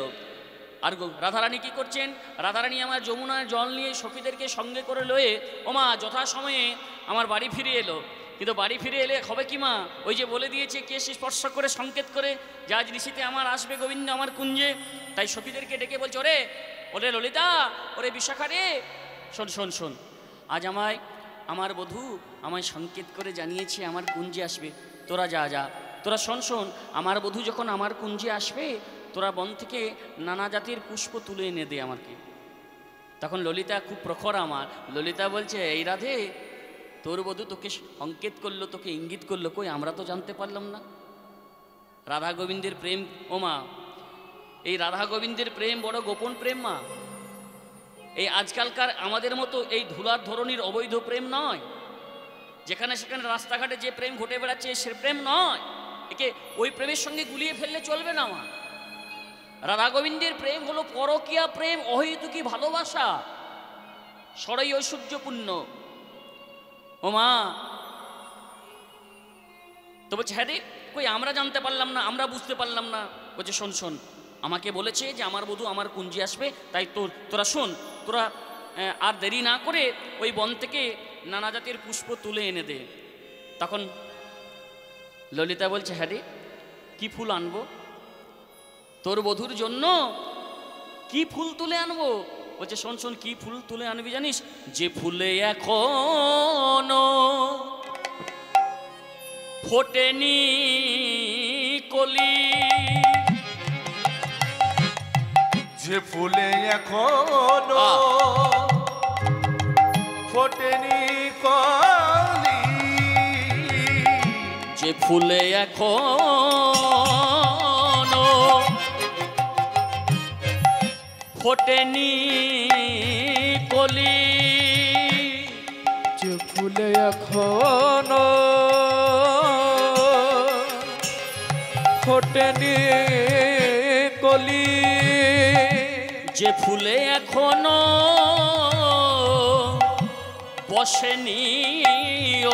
আর রাধারানী কি করছেন? রাধারানী আমার যমুনার জল নিয়ে সখীদেরকে সঙ্গে করে লয়ে ওমা যথাসময়ে আমার বাড়ি ফিরে এলো। কিন্তু বাড়ি ফিরে এলে হবে কি মা? ওই যে বলে দিয়েছে কেশ স্পর্শ করে সংকেত করে যে আজ নিশীতে আমার আসবে গোবিন্দ আমার কুঞ্জে। তাই সখীদেরকে ডেকে বলছে, ওরে ওরে ললিতা, ওরে বিশাখা রে, শোন শোন শোন, আজ আমার বধূ আমায় সংকেত করে জানিয়েছে আমার কুঞ্জে আসবে। তোরা যা যা, তোরা শোন শোন, আমার বধূ যখন আমার কুঞ্জে আসবে তোরা বন থেকে নানা জাতির পুষ্প তুলে এনে দে আমাকে। তখন ললিতা খুব প্রখর আমার, ললিতা বলছে, এই রাধে তোর বধূ তোকে সংকেত করলো, তোকে ইঙ্গিত করলো, কই আমরা তো জানতে পারলাম না। রাধা গোবিন্দের প্রেম ও মা, এই রাধা গোবিন্দের প্রেম বড় গোপন প্রেম মা। এই আজকালকার আমাদের মতো এই ধুলার ধরনীর অবৈধ প্রেম নয়, যেখানে সেখানে রাস্তাঘাটে যে প্রেম ঘটে বেড়াচ্ছে সে প্রেম নয়। একে ওই প্রেমের সঙ্গে গুলিয়ে ফেললে চলবে না মা। রাধা গোবিন্দের প্রেম হলো পরকীয়া প্রেম, অহৈতুকী ভালোবাসা, সরই ঐশ্বর্যপূর্ণ। ও মা তো বলছে, হ্যাঁ রে, কই আমরা জানতে পারলাম না, আমরা বুঝতে পারলাম না। বলছে, শোন শোন, আমাকে বলেছে যে আমার বধূ আমার কুঞ্জে আসবে, তাই তোরা শোন, তোরা আর দেরি না করে ওই বন থেকে নানা জাতির পুষ্প তুলে এনে দে। তখন ললিতা বলছে, হ্যাঁ রে, কি ফুল আনবো তোর বধূর জন্য? কি ফুল তুলে আনবো? বলছে, শোন শোন, কি ফুল তুলে আনবি জানিস? যে ফুলে এখনো ফোটেনি কলি, যে ফুলে এখনো ফোটেনি কলি, যে ফুলে এখনো ফোটেনি কলি, যে ফুলে এখনো ফোটেনি কলি, যে ফুলে এখনো বসেনি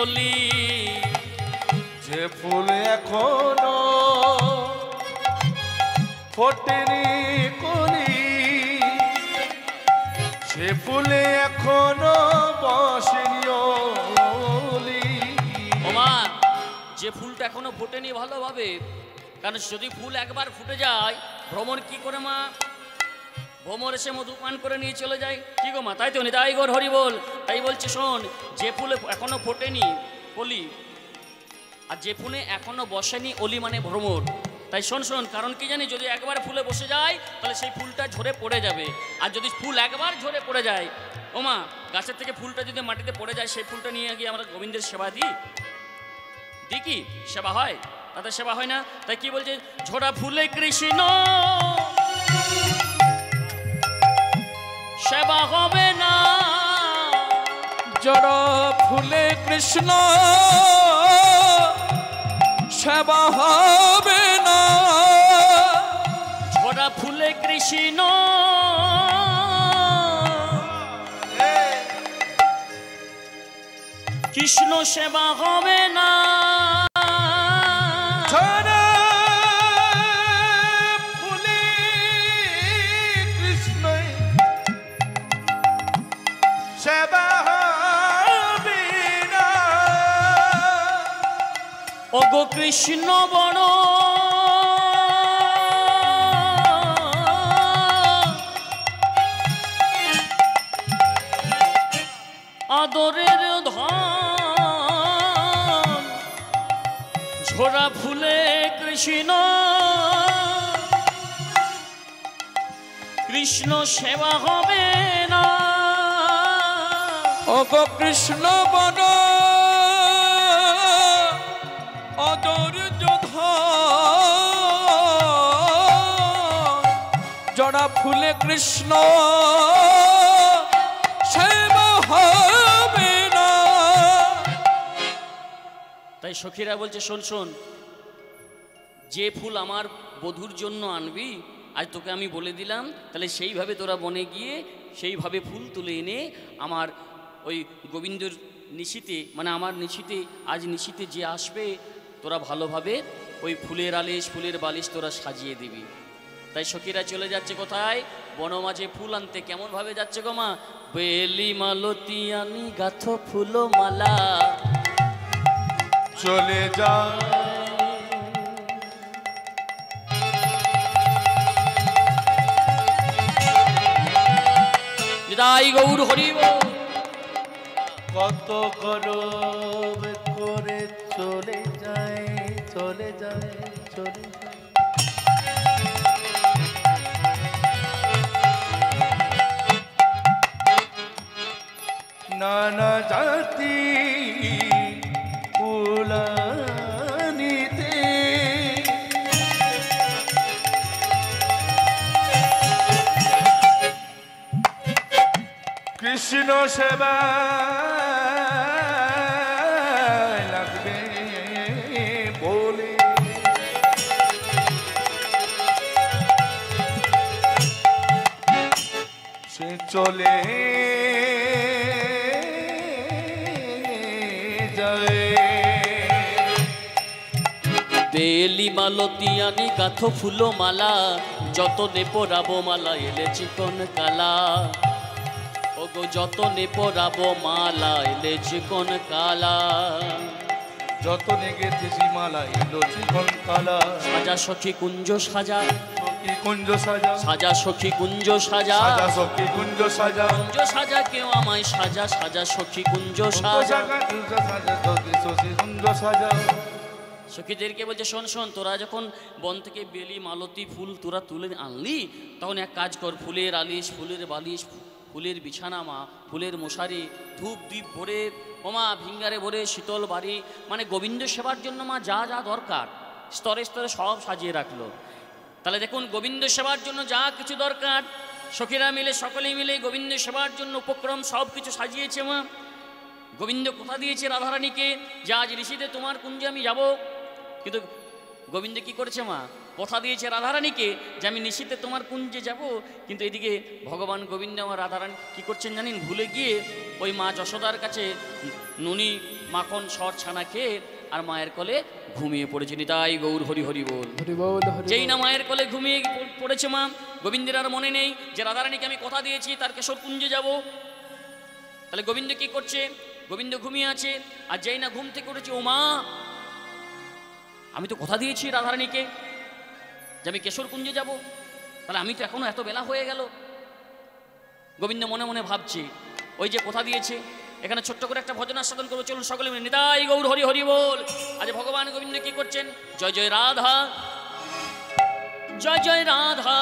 অলি, যে ফুলে এখনো ফোটেনি কলি, সে ফুলে এখনো বসেনি অলি। ওমা, যে ফুলটা এখনো ফোটেনি ভালোভাবে, কারণ যদি ফুল একবার ফুটে যায় ভ্রমর কি করে মা? ভ্রমর এসে মধু পান করে নিয়ে চলে যায়, কি গো মা? তাই তো তাই গোর হরি বল। তাই বলছে, শোন, যে ফুলে এখনো ফোটেনি কলি, আর যে ফুলে এখনো বসেনি অলি মানে ভ্রমর। তাই শোন শোন, কারণ কি জানি? যদি একবার ফুলে বসে যায় তাহলে সেই ফুলটা ঝরে পড়ে যাবে। আর যদি ফুল একবার ঝরে পড়ে যায়, ও মা, গাছের থেকে ফুলটা যদি মাটিতে পড়ে যায়, সেই ফুলটা নিয়ে গিয়ে আমরা গোবিন্দের সেবা দিই কি? সেবা হয়? তাতে সেবা হয় না। তাই কি বলছে? ঝোড়া ফুলে কৃষ্ণ সেবা হবে না, জড় ফুলে কৃষ্ণ সেবা হবে না, ঝোড়া ফুলে কৃষ্ণ কৃষ্ণ সেবা হবে না, ফুলে কৃষ্ণ ওগো কৃষ্ণ বন আদরের ধন ঝোড়া ফুলে কৃষ্ণ কৃষ্ণ সেবা হবে না ওগো কৃষ্ণ বন আদর জড়া ফুলে কৃষ্ণ সেবা হবে না। তাই সখীরা বলছে শোন শোন, যে ফুল আমার বধূর জন্য আনবি আজ তোকে আমি বলে দিলাম, তাহলে সেইভাবে তোরা বনে গিয়ে সেইভাবে ফুল তুলে এনে আমার ওই গোবিন্দর নিশিতে, মানে আমার নিশিতে, আজ নিশিতে যে আসবে তোরা ভালোভাবে ওই ফুলের আলিশ ফুলের বালিশ তোরা সাজিয়ে দিবি। তাই সখীরা চলে যাচ্ছে কোথায়? বনমাঝে ফুল আনতে। কেমনভাবে যাচ্ছে গো মা? বেলি মালতী আনি গাথ ফুল মালা চলে যা নিতাই গৌর হরিব। কত গরব করে চলে যায় চলে যায় চলে যায় নানা জাতি ফুলানিতে কৃষ্ণ সেবা লাগবে বলে সে চলে যায়। বেলি মালতী আনি গাথ ফুল মালা যত নেপরাবো মালা এলে চিকন কালা। ওগো যত নেপরাবো মালা এলে চিকন কালা। যত নেগেছি মালা এলো চিকন কালা। সাজা সখী কুঞ্জ সাজা সখী কুঞ্জ সাজা সাজা সখী কুঞ্জ সাজা সাজা সখী কুঞ্জ সাজা কুঞ্জ সাজা কেউ আমায় সাজা সাজা সখী কুঞ্জ সাজা। কুঞ্জ সাজা সখী সখী কুঞ্জ সাজা। সখীদেরকে বলছে শোন শোন, তোরা যখন বন থেকে বেলি মালতী ফুল তোরা তুলে আনলি, তখন এক কাজ কর, ফুলের আলিশ ফুলের বালিশ ফুলের বিছানা মা, ফুলের মশারি, ধূপ দ্বীপ ভরে ওমা ভিঙ্গারে ভরে শীতল বাড়ি, মানে গোবিন্দ সেবার জন্য মা যা যা দরকার স্তরে স্তরে সব সাজিয়ে রাখলো। তাহলে দেখুন গোবিন্দ সেবার জন্য যা কিছু দরকার সখীরা মিলে সকলেই মিলে গোবিন্দ সেবার জন্য উপক্রম সব কিছু সাজিয়েছে মা। গোবিন্দ কথা দিয়েছে রাধারানীকে যে আজ ঋষিতে তোমার কুঞ্জে আমি যাব, কিন্তু গোবিন্দ কি করেছে মা? কথা দিয়েছে রাধারানীকে যে আমি নিশীতে তোমার কুঞ্জে যাব, কিন্তু এদিকে ভগবান গোবিন্দ আমার রাধারানী কি করছেন জানেন? ভুলে গিয়ে ওই মা যশোদার কাছে নুনি মাখন সর ছানা খেয়ে আর মায়ের কোলে ঘুমিয়ে পড়েছে। নিতাই গৌর হরি হরি বল। যেই না মায়ের কোলে ঘুমিয়ে পড়েছে মা, গোবিন্দের আর মনে নেই যে রাধারানীকে আমি কথা দিয়েছি তার কেশর কুঞ্জে যাব। তাহলে গোবিন্দ কি করছে? গোবিন্দ ঘুমিয়ে আছে, আর যেই না ঘুম থেকে উঠেছে, ও মা আমি তো কথা দিয়েছি রাধারানীকে যে আমি কেশর কুঞ্জে যাব, তাহলে আমি তো এখনো এত বেলা হয়ে গেল। গোবিন্দ মনে মনে ভাবছে ওই যে কথা দিয়েছে। এখানে ছোট্ট করে একটা ভজন আস্বাদন করবো, চলুন সকলে মিলে নিতাই গৌর হরি হরি বল। আজ ভগবান গোবিন্দ কি করছেন? জয় জয় রাধা জয় জয় রাধা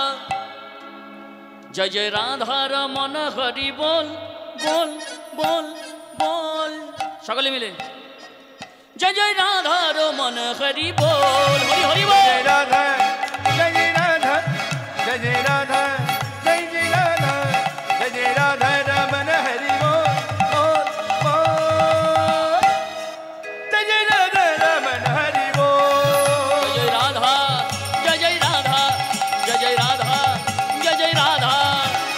জয় জয় রাধা রমন হরি বল বল বল বল। সকলে মিলে জয় জয় রাধা রমন হরি বল হরি হরি বল। জয় রাধা জয় জয় রাধা জয় জয় রাধা জয় জয় রাধা জয় জয় রাধা রমন হরি বল বল বল। জয় জয় রাধা রমন হরি বল। জয় রাধা জয় জয় রাধা জয় জয় রাধা জয় জয় রাধা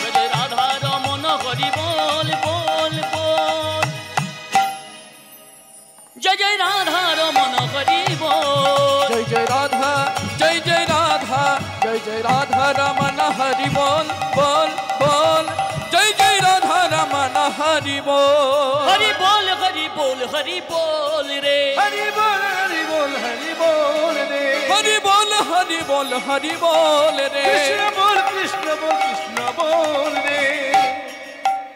জয় জয় রাধা রমন হরি বল বল বল। জয় জয় রাধা রমন হরি বল। জয় জয় রাধা জয় জয় রাধা জয় জয় রাধা রমন হরি বল বল বল। জয় জয় রাধা রমন হরি বল। হরি বল হরি বল হরি বল রে হরি বল হরি বল हरि बोल रे हरि बोल हरि बोल हरि बोल रे कृष्ण बोल कृष्ण बोल कृष्ण बोल रे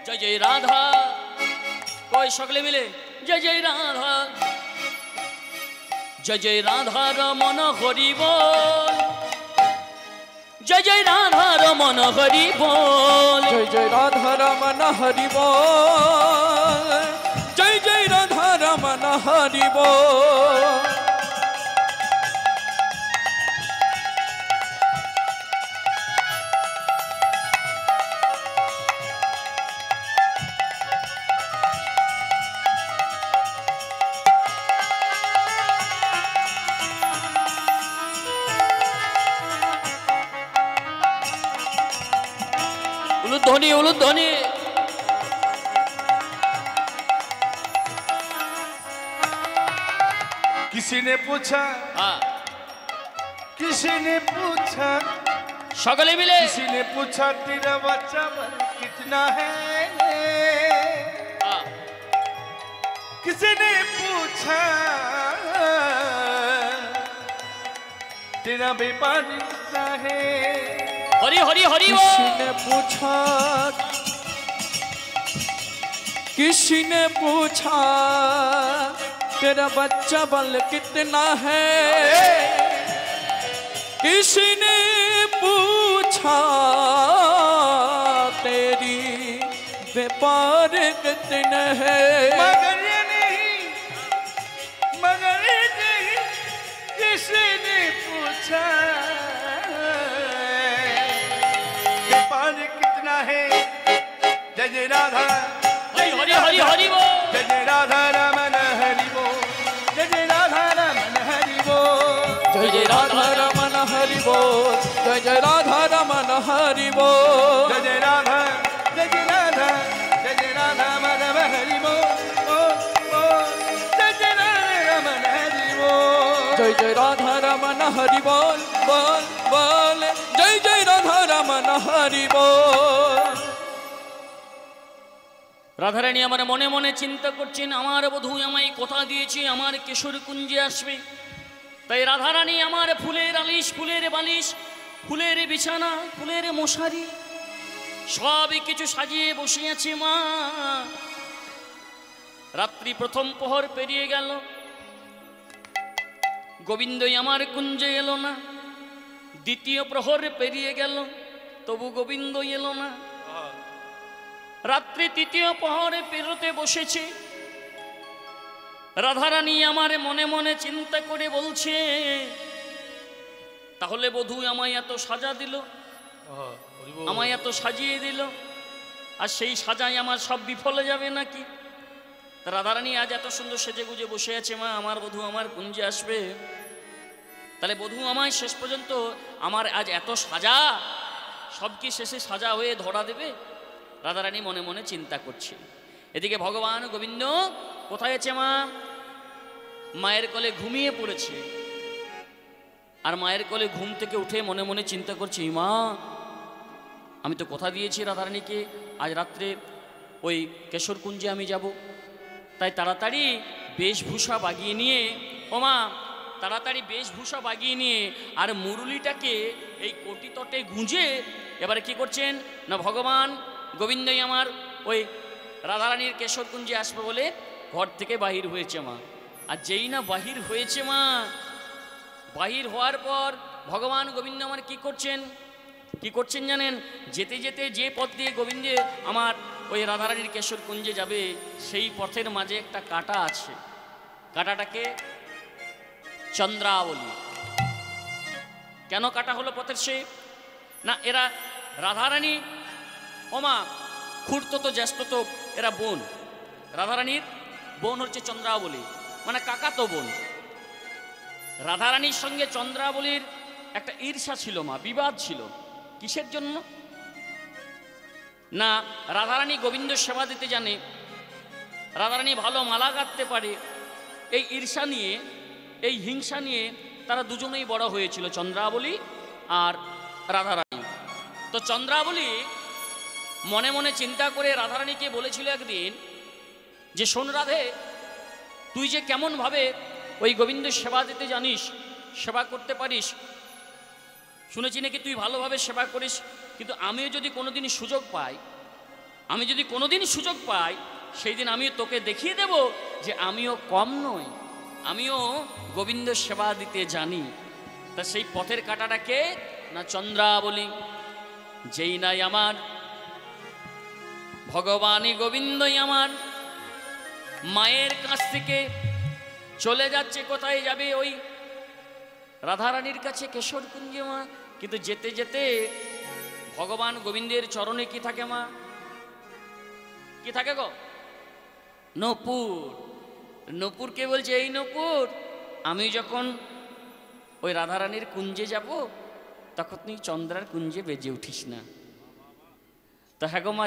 जय जय राधा कोई सकले मिले जय जय राधा जय जय राधा रमन हरि बोल जय जय राधा रमन हरि बोल जय जय राधा रमन हरि बोल जय जय राधा रमन हरि बोल उलुध्वनि उलुध्वनि किसी ने पूछा हाँ किसी ने पूछा सकले मिले किसी ने पूछा तेरा बच्चा कितना है हाँ किसी ने पूछा तेरा व्यापार कितना है हरि हरि हरि किसी बोल ने पूछा किसी ने पूछा तेरा बच्चा बल कितना है किसी ने पूछा तेरी व्यापार कितने है मगर ये नहीं किसी ने पूछा व्यापार कितना है जय जय राधा हरि हरि हरि हरि बोल जय जय राधा रमन हरि बोल जय जय राधा रमन हरि बोल जय जय राधा रमन हरि बोल जय जय राधा रमन हरि बोल जय जय राधा जय जय राधा जय जय राधा माधव हरि बोल जय जय राधा रमन हरि बोल जय जय राधा रमन हरि बोल बोल बोल जय जय राधा रमन हरि बोल রাধারানী আমার মনে মনে চিন্তা করছেন আমার বধূ আমায় কথা দিয়েছে আমার কিশোর কুঞ্জে আসবে তাই রাধারানী আমার ফুলের আলিশ ফুলের বালিশ ফুলের বিছানা ফুলের মশারি সবই কিছু সাজিয়ে বসে আছে মা রাত্রি প্রথম প্রহর পেরিয়ে গেল গোবিন্দই আমার কুঞ্জে এলো না দ্বিতীয় প্রহর পেরিয়ে গেল তবু গোবিন্দ এলো না রাত্রি তৃতীয় প্রহরে পেরোতে বসেছে রাধারানী আমার মনে মনে চিন্তা করে বলছে তাহলে বধূ আমায় এত সাজা দিল আমায় এত সাজিয়ে দিল আর সেই সাজাই আমার সব বিফলে যাবে নাকি রাধারানী আজ এত সুন্দর সেজে গুজে বসে আছে মা আমার বধূ আমার কুঞ্জে আসবে তাহলে বধূ আমায় শেষ পর্যন্ত আমার আজ এত সাজা সব কি শেষে সাজা হয়ে ধরা দেবে রাধারানী মনে মনে চিন্তা করছে এদিকে ভগবান গোবিন্দ কোথায় আছে মা মায়ের কোলে ঘুমিয়ে পড়েছে আর মায়ের কোলে ঘুম থেকে উঠে মনে মনে চিন্তা করছে মা আমি তো কথা দিয়েছি রাধারানীকে আজ রাত্রে ওই কেশর কুঞ্জে আমি যাব তাই তাড়াতাড়ি বেশভূষা বাগিয়ে নিয়ে ও মা তাড়াতাড়ি বেশভূষা বাগিয়ে নিয়ে আর মুরুলিটাকে এই কোটি তটে গুঁজে এবারে কি করছেন না ভগবান গোবিন্দই আমার ওই রাধারানীর কেশর কুঞ্জে আসবে বলে ঘর থেকে বাহির হয়েছে মা আর যেই না বাহির হয়েছে মা বাহির হওয়ার পর ভগবান গোবিন্দ আমার কি করছেন জানেন যেতে যেতে যে পথ দিয়ে গোবিন্দে আমার ওই রাধারানীর কেশর কুঞ্জে যাবে সেই পথের মাঝে একটা কাঁটা আছে কাঁটাটাকে চন্দ্রাবলী কেন কাটা হলো পথের সে না এরা রাধারানী ওমা খুঁড়তো তো জ্যেষ্ঠ তো এরা বোন রাধারানীর বোন হচ্ছে চন্দ্রাবলী মানে কাকাতো বোন রাধারানীর সঙ্গে চন্দ্রাবলীর একটা ঈর্ষা ছিল মা বিবাদ ছিল কিসের জন্য না রাধারানী গোবিন্দ সেবা দিতে জানে রাধারানী ভালো মালা গাঁথতে পারে এই ঈর্ষা নিয়ে এই হিংসা নিয়ে তারা দুজনেই বড় হয়েছিল চন্দ্রাবলী আর রাধারানী তো চন্দ্রাবলী মনে মনে চিন্তা করে রাধারানীকে বলেছিল একদিন যে শোন রাধে তুই যে কেমনভাবে ওই গোবিন্দ সেবা দিতে জানিস, সেবা করতে পারিস, শুনেছি নাকি তুই ভালোভাবে সেবা করিস, কিন্তু আমিও যদি কোনোদিন সুযোগ পাই, আমি যদি কোনোদিন সুযোগ পাই, সেই দিন আমিও তোকে দেখিয়ে দেব যে আমিও কম নই, আমিও গোবিন্দ সেবা দিতে জানি। তা সেই পথের কাঁটাটাকে না চন্দ্রাবলী, যেই নাই আমার ভগবানই গোবিন্দই আমার, মায়ের কাছ থেকে চলে যাচ্ছে, কোথায় যাবে? ওই রাধারানীর কাছে, কেশরকুঞ্জে মা। কিন্তু যেতে যেতে ভগবান গোবিন্দের চরণে কি থাকে মা? কি থাকে গো? নূপুর। নূপুরকে বলছে, এই নূপুর, আমি যখন ওই রাধারানীর কুঞ্জে যাব, তখন তুই চন্দ্রার কুঞ্জে বেজে উঠিস না। তো হ্যাঁ গো মা,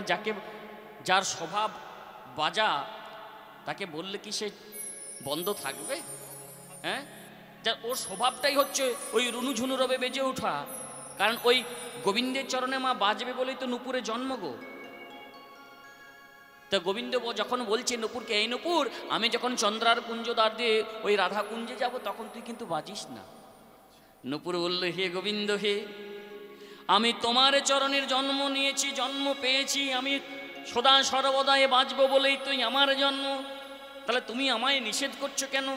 যার স্বভাব বাজা, তাকে বললে কি সে বন্ধ থাকবে? হ্যাঁ, যার ওর স্বভাবটাই হচ্ছে ওই রুনুঝুনু রবে বেজে ওঠা, কারণ ওই গোবিন্দের চরণে মা বাজবে বলেই তো নূপুরে জন্ম গো। তো গোবিন্দ যখন বলছে নূপুরকে, এই নূপুর, আমি যখন চন্দ্রার কুঞ্জ দ্বার দিয়ে ওই রাধা কুঞ্জে যাব, তখন তুই কিন্তু বাজিস না। নূপুর বলল, হে গোবিন্দ, হে, আমি তোমার চরণের জন্ম নিয়েছি, জন্ম পেয়েছি, আমি সদা সর্বদায় বাঁচবো বলেই তুই আমার জন্ম, তাহলে তুমি আমায় নিষেধ করছো কেন?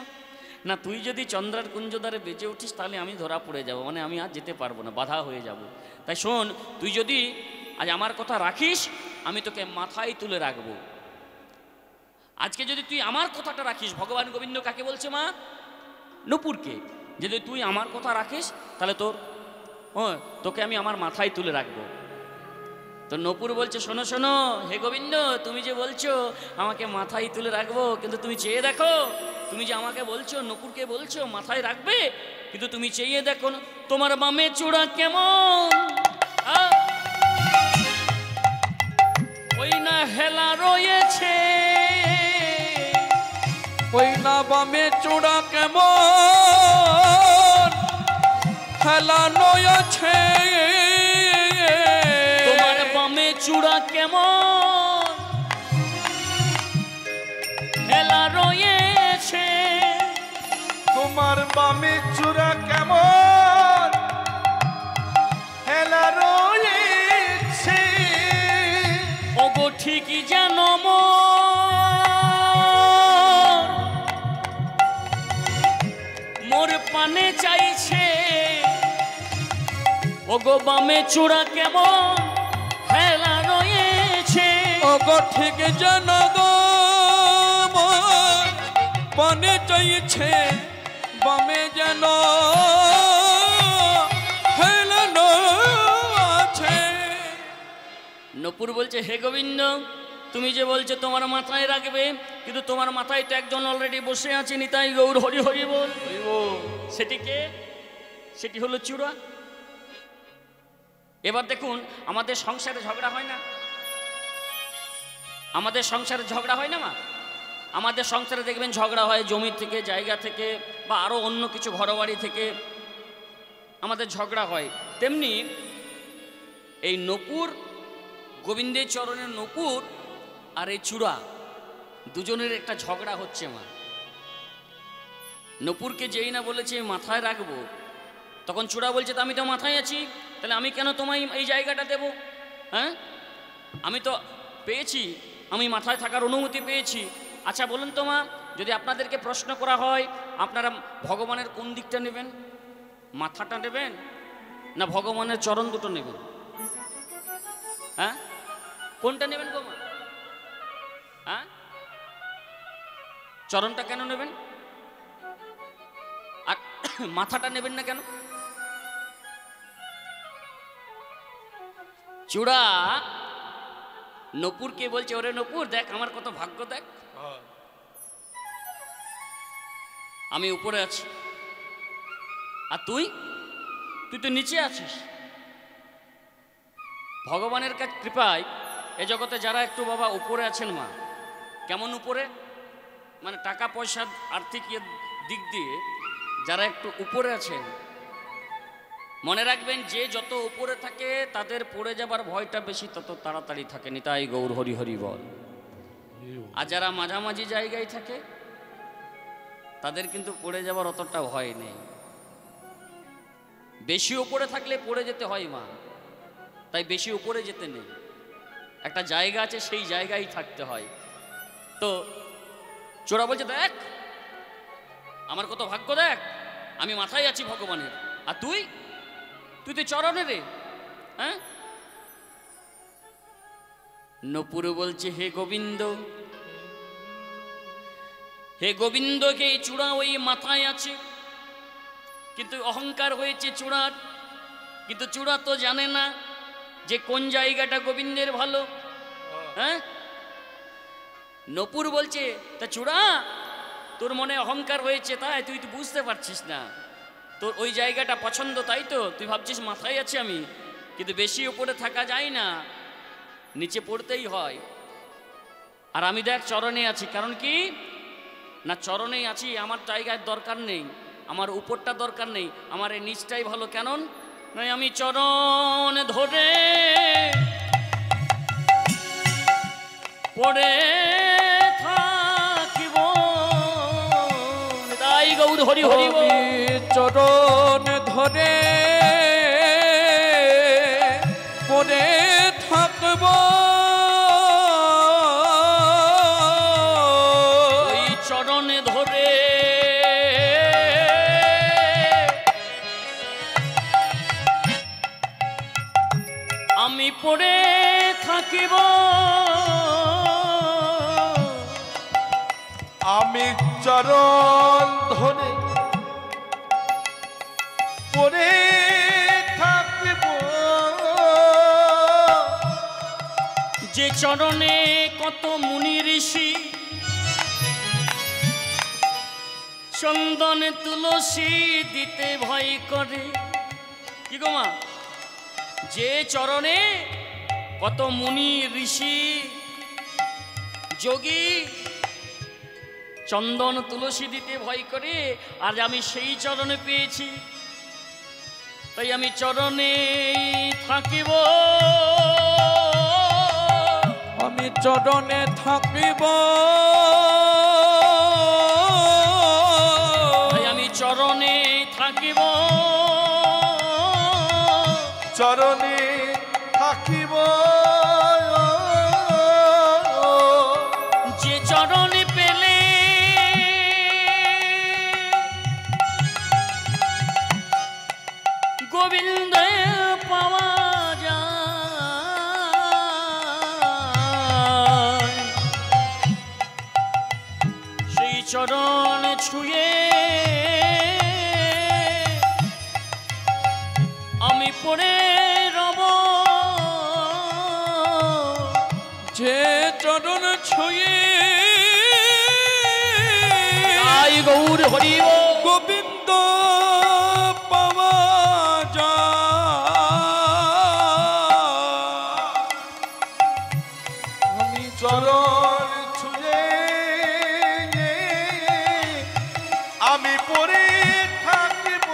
না, তুই যদি চন্দ্রার কুঞ্জদ্বারে বেঁচে উঠিস, তাহলে আমি ধরা পড়ে যাব, মানে আমি আর যেতে পারবো না, বাধা হয়ে যাব। তাই শোন, তুই যদি আজ আমার কথা রাখিস, আমি তোকে মাথায় তুলে রাখবো। আজকে যদি তুই আমার কথাটা রাখিস, ভগবান গোবিন্দ কাকে বলছে মা? নূপুরকে। যদি তুই আমার কথা রাখিস, তাহলে তোকে আমি আমার মাথায় তুলে রাখবো। তো নূপুর বলছে, শোনো শোনো হে গোবিন্দ, তুমি যে বলছো আমাকে মাথায় তুলে রাখবো, কিন্তু তুমি চেয়ে দেখো, তুমি যে আমাকে বলছো, নূপুরকে বলছো মাথায় রাখবে, কিন্তু তুমি চেয়ে দেখো না, তোমার বামে চূড়া কেমন, ওই না হেলা রয়েছে, ওই না বামে চূড়া কেমন হেলানো আছে, তোমার বামে চূড়া কেমন হেলা রয়েছে, তোমার বামে চূড়া কেমন হেলা রয়েছে, ওগো ঠিকই যেন মোর পানে চাইছে, ওগো বামে চূড়া কেমন হেলা রয়েছে, ওগো ঠিক যেন গো পানে চাইছে, বামে যেন হেলানো আছে। নূপুর বলছে, হে গোবিন্দ, তুমি যে বলছো তোমার মাথায় রাখবে, কিন্তু তোমার মাথায় তো একজন অলরেডি বসে আছে, নিতাই গৌর হরি হরি বল। সেটিকে, সেটি হলো চূড়া। এবার দেখুন, আমাদের সংসারে ঝগড়া হয় না? আমাদের সংসারে ঝগড়া হয় না মা? আমাদের সংসারে দেখবেন ঝগড়া হয় জমি থেকে, জায়গা থেকে, বা আরও অন্য কিছু ঘরবাড়ি থেকে আমাদের ঝগড়া হয়। তেমনি এই নূপুর, গোবিন্দের চরণের নূপুর আর এই চূড়া, দুজনের একটা ঝগড়া হচ্ছে মা। নূপুরকে যেই না বলেছে মাথায় রাখবো, তখন চূড়া বলছে, তা আমি তো মাথায় আছি, তাহলে আমি কেন তোমায় এই জায়গাটা দেব? হ্যাঁ, আমি তো পেয়েছি, আমি মাথায় থাকার অনুমতি পেয়েছি। আচ্ছা বলুন তো মা, যদি আপনাদেরকে প্রশ্ন করা হয়, আপনারা ভগবানের কোন দিকটা নেবেন? মাথাটা নেবেন না ভগবানের চরণ দুটো নেবেন? হ্যাঁ, কোনটা নেবেন গো মা? হ্যাঁ, চরণটা কেন নেবেন আর মাথাটা নেবেন না কেন? চূড়া নূপুরকে বলছে, ওরে নূপুর, দেখ আমার কত ভাগ্য, দেখ আমি উপরে আছি, আর তুই তো নিচে আছিস। ভগবানের কৃপায় এ জগতে যারা একটু বাবা উপরে আছেন মা, কেমন উপরে, মানে টাকা পয়সার আর্থিক দিক দিয়ে যারা একটু উপরে আছেন, মনে রাখবেন যে যত উপরে থাকে তাদের পড়ে যাবার ভয়টা বেশি তত তাড়াতাড়ি থাকে। নিতাই গৌর হরি হরি বল। আর যারা মাঝামাঝি জায়গায় থাকে তাদের কিন্তু পড়ে যাবার অতটা ভয় নেই। বেশি উপরে থাকলে পড়ে যেতে হয় মা, তাই বেশি উপরে যেতে নেই, একটা জায়গা আছে সেই জায়গায় থাকতে হয়। তো চোরা বলছে দেখ আমার কত ভাগ্য, দেখ আমি মাথায় আছি ভগবানের, আর তুই তুই তো চরণে রে। হ্যাঁ, নপুর বলছে হে গোবিন্দ, হে গোবিন্দকে এই চূড়া ওই মাথায় আছে, কিন্তু অহংকার হয়েছে চূড়ার, কিন্তু চূড়া তো জানে না যে কোন জায়গাটা গোবিন্দের ভালো। হ্যাঁ, নপুর বলছে তা চূড়া তোর মনে অহংকার হয়েছে, তাই তুই তো বুঝতে পারছিস না, তোর ওই জায়গাটা পছন্দ, তাই তো তুই ভাবছিস মাথায় আছি আমি, কিন্তু বেশি উপরে থাকা যায় না, নিচে পড়তেই হয়। আর আমি দেখ চরণে আছি, কারণ কি না চরণেই আছি, আমার জায়গার দরকার নেই, আমার উপরটা দরকার নেই, আমার এই নিচটাই ভালো। কেন নয় আমি চরণ ধরে পড়ে থাকিব, তাই গৌর হরি হরি বল। চরণ ধরে পড়ে থাকব, ওই চরণ ধরে আমি পড়ে থাকিব, আমি চরণ ধরে পড়ে থাকিব, যে চরণে কত মুনি ঋষি চন্দন তুলসী দিতে ভয় করে। কি গো মা, যে চরণে কত মুনি ঋষি যোগী চন্দন তুলসী দিতে ভয় করে, আজ আমি সেই চরণে পেয়েছি, তাই আমি চরণে থাকিব, আমি চরণে থাকিব, তাই আমি চরণে থাকিব, চরণে থাকিব, যে চরণে পেলে গোবিন্দ পাওয়া যায়, সেই চরণ ছুঁয়ে আমি পড়ে রব, যে চরণ ছুঁয়ে তাই গৌর হরি বল। গোবিন্দ পাওয়া যায়, আমি চরণ ছুঁয়ে আমি পড়ে থাকিব,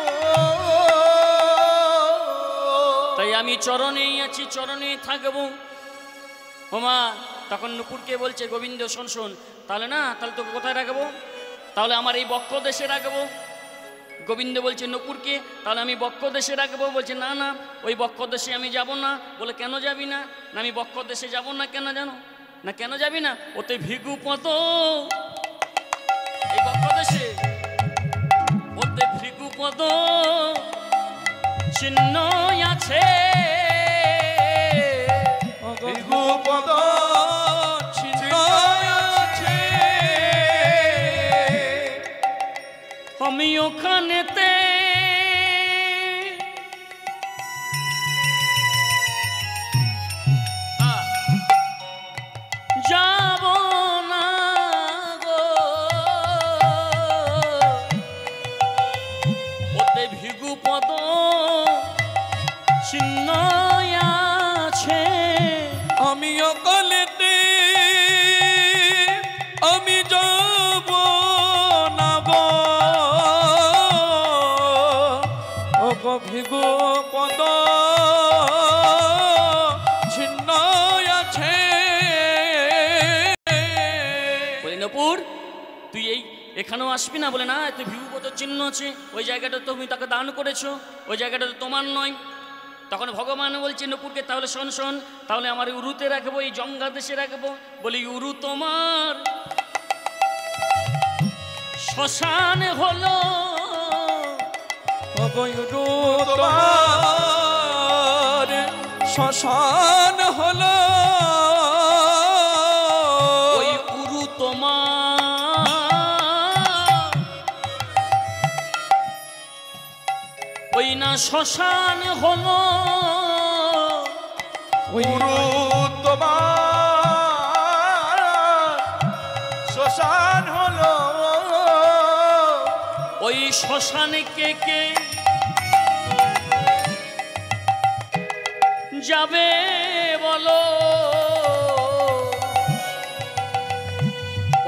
তাই আমি চরণেই আছি, চরণেই থাকবো। হোমা তখন নুপুরকে বলছে গোবিন্দ শোন শোন, তাহলে না, তাহলে তোকে কোথায় রাখবো, তাহলে আমার এই বক্ষ দেশে রাখবো। গোবিন্দ বলছে নুপুরকে তাহলে আমি বক্ষ দেশে রাখবো, বলছে না না ওই বক্ষ দেশে আমি যাব না। বলে কেন যাবি না? না আমি বক্ষ দেশে যাব না, কেন জানো না, কেন যাবি না, ওতে ভিগু পত এই বক্ষ দেশে, ওতে ভিগু পদ চিহ্ন আছে, ভিগুপদ চিহ্ন আছে, আমি ওখানেতে যাব না গো, ওতে ভিগু পদ চিহ্ন আছে, আমি অকলেতে আমি যাব না গো, এখানেও আসবি না? বলে না, এতে ভিভুগত চিহ্ন আছে, ওই জায়গাটা তুমি তাকে দান করেছো, ওই জায়গাটা তো তোমার নয়। তখন ভগবান বলছে নপুরকে, তাহলে শোন শোন, তাহলে আমার উরুতে রাখবো, এই জঙ্গা দেশে রাখবো। বলি উরু তোমার শ্মশান হলো, তোমার শ্মশান হলো, ওই উরু তোমার ওই না শ্মশান হলো, গুরু তোমার শ্মশান হলো, ওই শ্মশানে কে যাবে বলো?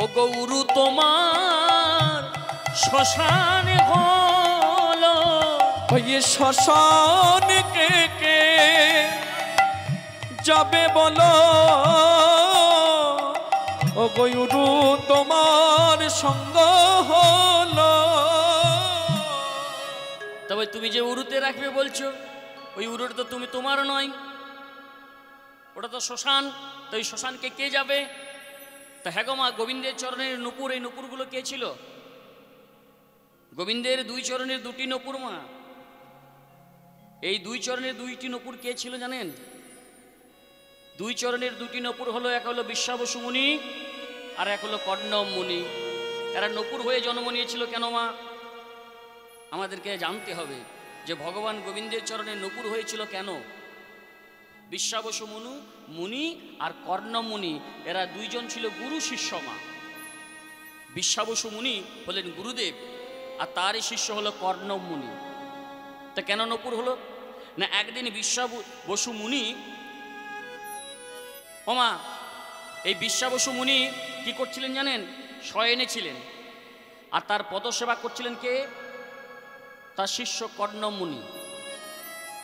ও গৌরু তোমার শ্মশান হলো, ওই শ্মশান কে যাবে বলো? ও গয়ুরু তোমার সঙ্গ হলো। তবে তুমি যে উরুতে রাখবে বলছো, ওই উরুটা তো তুমি তোমার নয়, ওটা তো শ্মশান। তো ওই শ্মশানকে কে যাবে? তা হ্যাঁ গো মা, গোবিন্দের চরণের নুপুর, এই নুপুরগুলো কে ছিল? গোবিন্দের দুই চরণের দুটি নুপুর মা। এই দুই চরণের দুইটি নুপুর কে ছিল জানেন? দুই চরণের দুটি নুপুর হলো, এক হলো বিশ্বাবসু মুনি আর এক হলো কর্ণব মুনি। এরা নুপুর হয়ে জন্ম নিয়েছিল কেন মা? আমাদেরকে জানতে হবে যে ভগবান গোবিন্দের চরণে নুপুর হয়েছিল কেন। বিশ্বাবসু মুনি আর কর্ণব মুনি, এরা দুইজন ছিল গুরু শিষ্য মা। বিশ্বাবসু মুনি হলেন গুরুদেব, আর তারই শিষ্য হলো কর্ণব মুনি। তা কেন নুপুর হলো না? একদিন বিশ্বাবসু মুনি, ওমা, এই বিশ্বাবসু মুনি কি করছিলেন জানেন? শয়নে ছিলেন, আর তার পদসেবা করছিলেন কে? তার শিষ্য কর্ণব মুনি।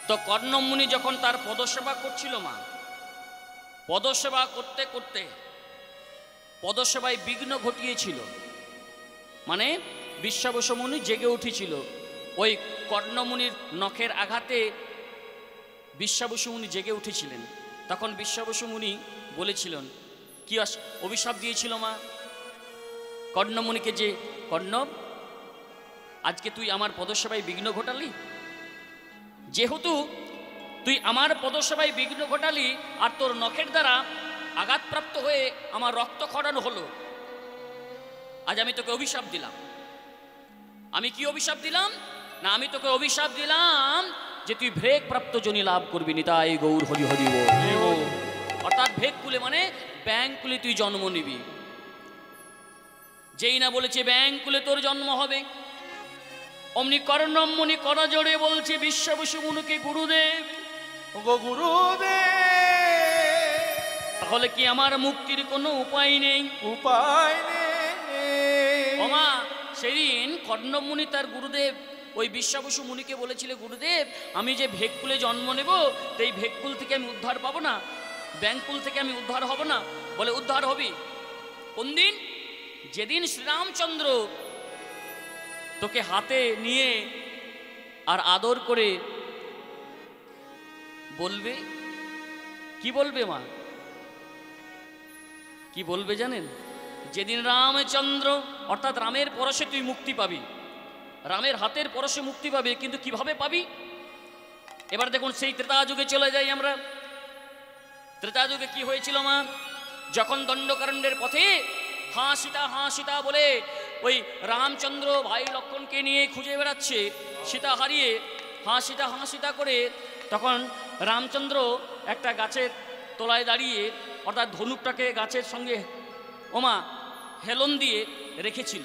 তো কর্ণব মুনি যখন তার পদসেবা করছিল মা, পদসেবা করতে করতে পদসেবায় বিঘ্ন ঘটিয়েছিল, মানে বিশ্বাবসু মুনি জেগে উঠেছিল। ওই কর্ণব মুনির নখের আঘাতে বিশ্বাবসু মুনি জেগে উঠেছিলেন। তখন বিশ্বাবসু মুনি বলেছিলেন, কি অভিশাপ দিয়েছিল মা কর্ণব মুনিকে, যে কর্ণব, আজকে তুই আমার পদসেবায় বিঘ্ন ঘটালি, যেহেতু তুই আমার পদসেবায় বিঘ্ন ঘটালি আর তোর নখের দ্বারা আঘাতপ্রাপ্ত হয়ে আমার রক্ত খরানো হলো, আজ আমি তোকে অভিশাপ দিলাম। আমি কি অভিশাপ দিলাম না? আমি তোকে অভিশাপ দিলাম যে তুই ভ্রেগ প্রাপ্ত জনি লাভ করবি, নিতাই গৌর হরি হরি বল। অর্থাৎ ভেগ কুলে মানে ব্যাং কুলে তুই জন্ম নিবি। যেই না বলেছে ব্যাং কুলে তোর জন্ম হবে, অমনি কর্ণব মুনি করা জোরে বলছে বিশ্বাবসু মুনিকে গুরুদেব, গো গুরুদেব, তাহলে কি আমার মুক্তির কোনো উপায় নেই? উপায় নেই। ওমা, সেদিন কর্ণব মুনি তার গুরুদেব ওই বিশ্বাবসু মুনিকে বলেছিল, গুরুদেব, আমি যে ভেগকুলে জন্ম নেব, তো এই ভেগকুল থেকে আমি উদ্ধার পাবো না, ব্যাংকুল থেকে আমি উদ্ধার হব না? বলে উদ্ধার হবি কোন দিন? যেদিন শ্রীরামচন্দ্র তোকে হাতে নিয়ে আর আদর করে বলবে। কি বলবে মা? কি বলবে জানেন? যেদিন রামচন্দ্র, অর্থাৎ রামের পরশে তুই মুক্তি পাবি, রামের হাতের পরশে মুক্তি পাবে। কিন্তু কিভাবে পাবি? এবার দেখুন, সেই ত্রেতা যুগে চলে যাই আমরা। ত্রেতা যুগে কি হয়েছিল মা? যখন দণ্ডকারণ্যের পথে হাঁ সীতা বলে ওই রামচন্দ্র ভাই লক্ষ্মণকে নিয়ে খুঁজে বেড়াচ্ছে, সীতা হারিয়ে হাঁ সীতা করে, তখন রামচন্দ্র একটা গাছের তলায় দাঁড়িয়ে, অর্থাৎ ধনুকটাকে গাছের সঙ্গে ওমা হেলন দিয়ে রেখেছিল।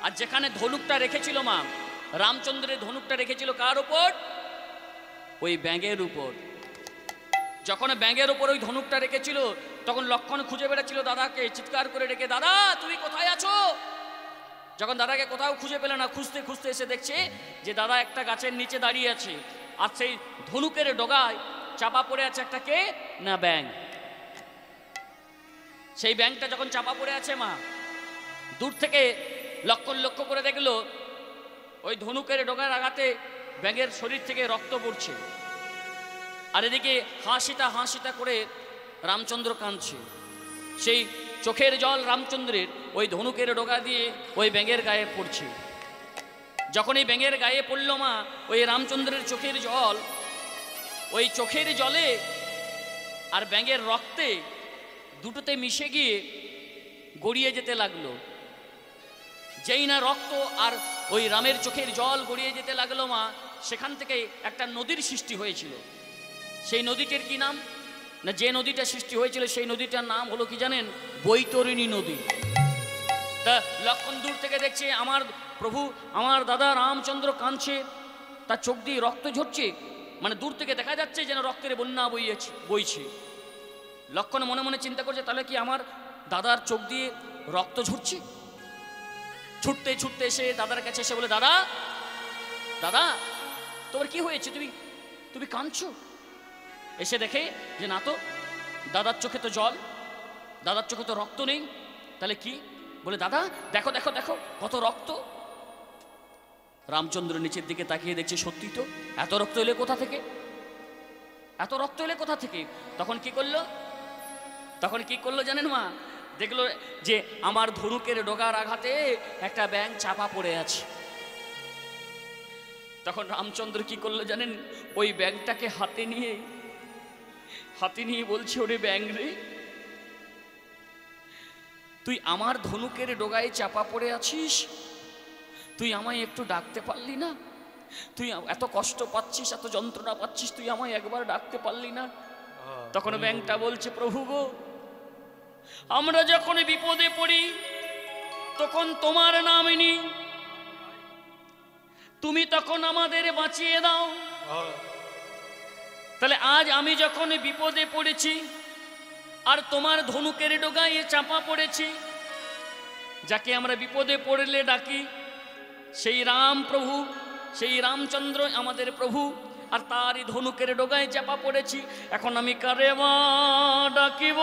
আর যেখানে ধনুকটা রেখেছিল মা, রামচন্দ্রের ধনুকটা রেখেছিল কার উপর? ওই ব্যাঙের উপর। যখন ব্যাঙের উপর ওই ধনুকটা রেখেছিল, তখন লক্ষ্মণ খুঁজে বেড়াচ্ছিল দাদাকে, চিৎকার করে ডেকে, দাদা তুমি কোথায় আছো? যখন দাদাকে কোথাও খুঁজে পেল না, খুঁজতে খুঁজতে এসে দেখছে যে দাদা একটা গাছের নিচে দাঁড়িয়ে আছে, আর সেই ধনুকের ডগায় চাপা পড়ে আছে একটা কে না ব্যাঙ। সেই ব্যাঙটা যখন চাপা পড়ে আছে মা, দূর থেকে লক্ষ্য করে দেখলো ওই ধনুকের ডগার আঘাতে ব্যাঙের শরীর থেকে রক্ত পড়ছে, আর এদিকে হাসিটা করে রামচন্দ্র কাঁদছে। সেই চোখের জল রামচন্দ্রের ওই ধনুকের ডগা দিয়ে ওই ব্যাঙের গায়ে পড়ছে। যখন এই ব্যাঙের গায়ে পড়ল মা, ওই রামচন্দ্রের চোখের জল, ওই চোখের জলে আর ব্যাঙের রক্তে দুটোতে মিশে গিয়ে গড়িয়ে যেতে লাগলো। যেই না রক্ত আর ওই রামের চোখের জল গড়িয়ে যেতে লাগলো মা, সেখান থেকে একটা নদীর সৃষ্টি হয়েছিল। সেই নদীটির কি নাম না, যে নদীটা সৃষ্টি হয়েছিল সেই নদীটার নাম হলো কি জানেন? বৈতরণী নদী। তা লক্ষণ দূর থেকে দেখছে আমার প্রভু, আমার দাদা রামচন্দ্র কাঁদছে, তার চোখ দিয়ে রক্ত ঝরছে, মানে দূর থেকে দেখা যাচ্ছে যেন রক্তের বন্যা বইছে। লক্ষণ মনে মনে চিন্তা করছে, তাহলে কি আমার দাদার চোখ দিয়ে রক্ত ঝরছে? ছুটতে এসে দাদার কাছে এসে বলে, দাদা দাদা তোমার কি হয়েছে, তুমি কাঁদছো? এসে দেখে যে না তো, দাদার চোখে তো জল, দাদার চোখে তো রক্ত নেই। তাহলে কি? বলে, দাদা দেখো দেখো দেখো কত রক্ত। রামচন্দ্র নিচের দিকে তাকিয়ে দেখছে, সত্যি তো, এত রক্ত এলে কোথা থেকে? এত রক্ত এলে কোথা থেকে? তখন কি করলো জানেন মা? দেখলো যে আমার ধনুকের ডগার আঘাতে একটা ব্যাঙ চাপা পড়ে আছে। তখন রামচন্দ্র কি করলো জানেন? ওই ব্যাঙটাকে হাতে নিয়ে বলছে, ওরে ব্যাঙ রে, তুই আমার ধনুকের ডগায় চাপা পড়ে আছিস, তুই আমায় একটু ডাকতে পারলি না? তুই এত কষ্ট পাচ্ছিস, এত যন্ত্রণা পাচ্ছিস, তুই আমায় একবার ডাকতে পারলি না? তখন ব্যাঙটা বলছে, প্রভু গো, আমরা যখন বিপদে পড়ি তখন তোমার নাম নিই, তুমি তখন আমাদের বাঁচিয়ে দাও। তাহলে আজ আমি যখন বিপদে পড়েছি আর তোমার ধনুকের ডগায় চাপা পড়েছি, যাকে আমরা বিপদে পড়লে ডাকি সেই রাম প্রভু, সেই রামচন্দ্র আমাদের প্রভু, আর তারই ধনুকের ডগায় চাপা পড়েছি। এখন আমি কারে মা ডাকিব?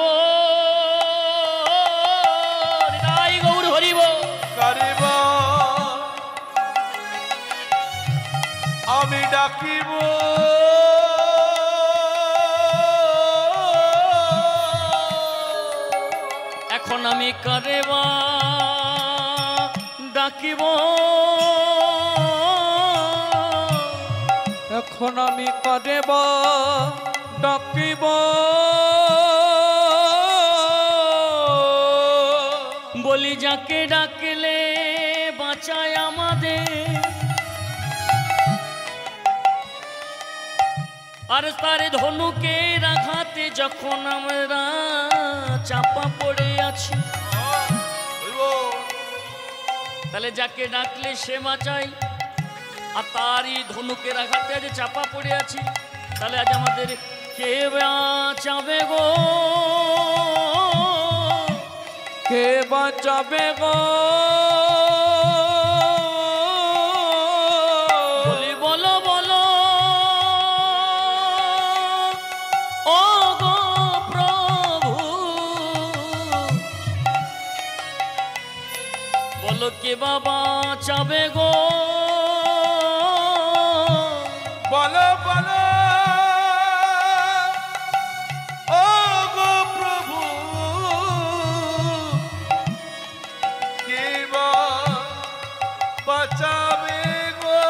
গৌর হরিব কারিব আমি ডাকিব, এখন আমি কারে মা ডাকিব? এখন আমি কারে বা ডাকিব? বলি যাকে ডাকলে বাঁচায় আমাদের, আর তার ধনুকের আঘাতে যখন আমরা চাপা পড়ে আছি, তাহলে যাকে ডাকলে সে বাঁচায়, আর তারই ধনুকের আঘাতে আজ চাপা পড়ে আছি, তাহলে আজ আমাদের কে বাঁচাবে গো? কে বাঁচাবে গো? বলি বলো বলো ও গো প্রভু, বলো কে বাঁচাবে গো? বলো বলো ও গো প্রভু, কে বাঁচাবে গো?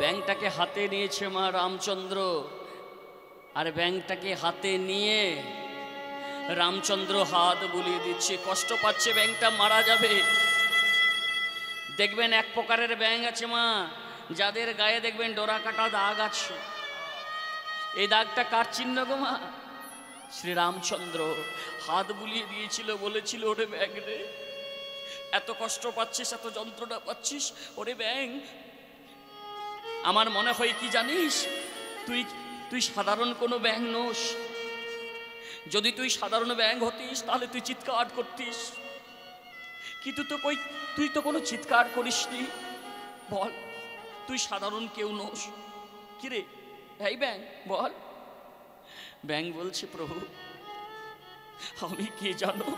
ব্যাঙটাকে হাতে নিয়েছে মা রামচন্দ্র, আর ব্যাঙটাকে হাতে নিয়ে রামচন্দ্র হাত বুলিয়ে দিচ্ছে। কষ্ট পাচ্ছে, ব্যাঙটা মারা যাবে। দেখবেন এক প্রকারের ব্যাঙ আছে মা, যাদের গায়ে দেখবেন ডোরা কাটা দাগ আছে। এই দাগটা কার চিহ্ন গো মা? শ্রীরামচন্দ্র হাত বুলিয়ে দিয়েছিল, বলেছিল, ওরে ব্যাঙ রে, এত কষ্ট পাচ্ছিস, এত যন্ত্রণা পাচ্ছিস, ওরে ব্যাঙ, আমার মনে হয় কি জানিস, তুই সাধারণ কোনো ব্যাঙ নোস। যদি তুই সাধারণ ব্যাঙ হতিস তাহলে তুই চিৎকার করতিস, কিন্তু তুই তো কোনো চিৎকার করিসনি। বল, তুই সাধারণ কেউ নোস। কিরে এই ব্যাঙ, বল। ব্যাঙ বলছে, প্রভু আমি কে জানো?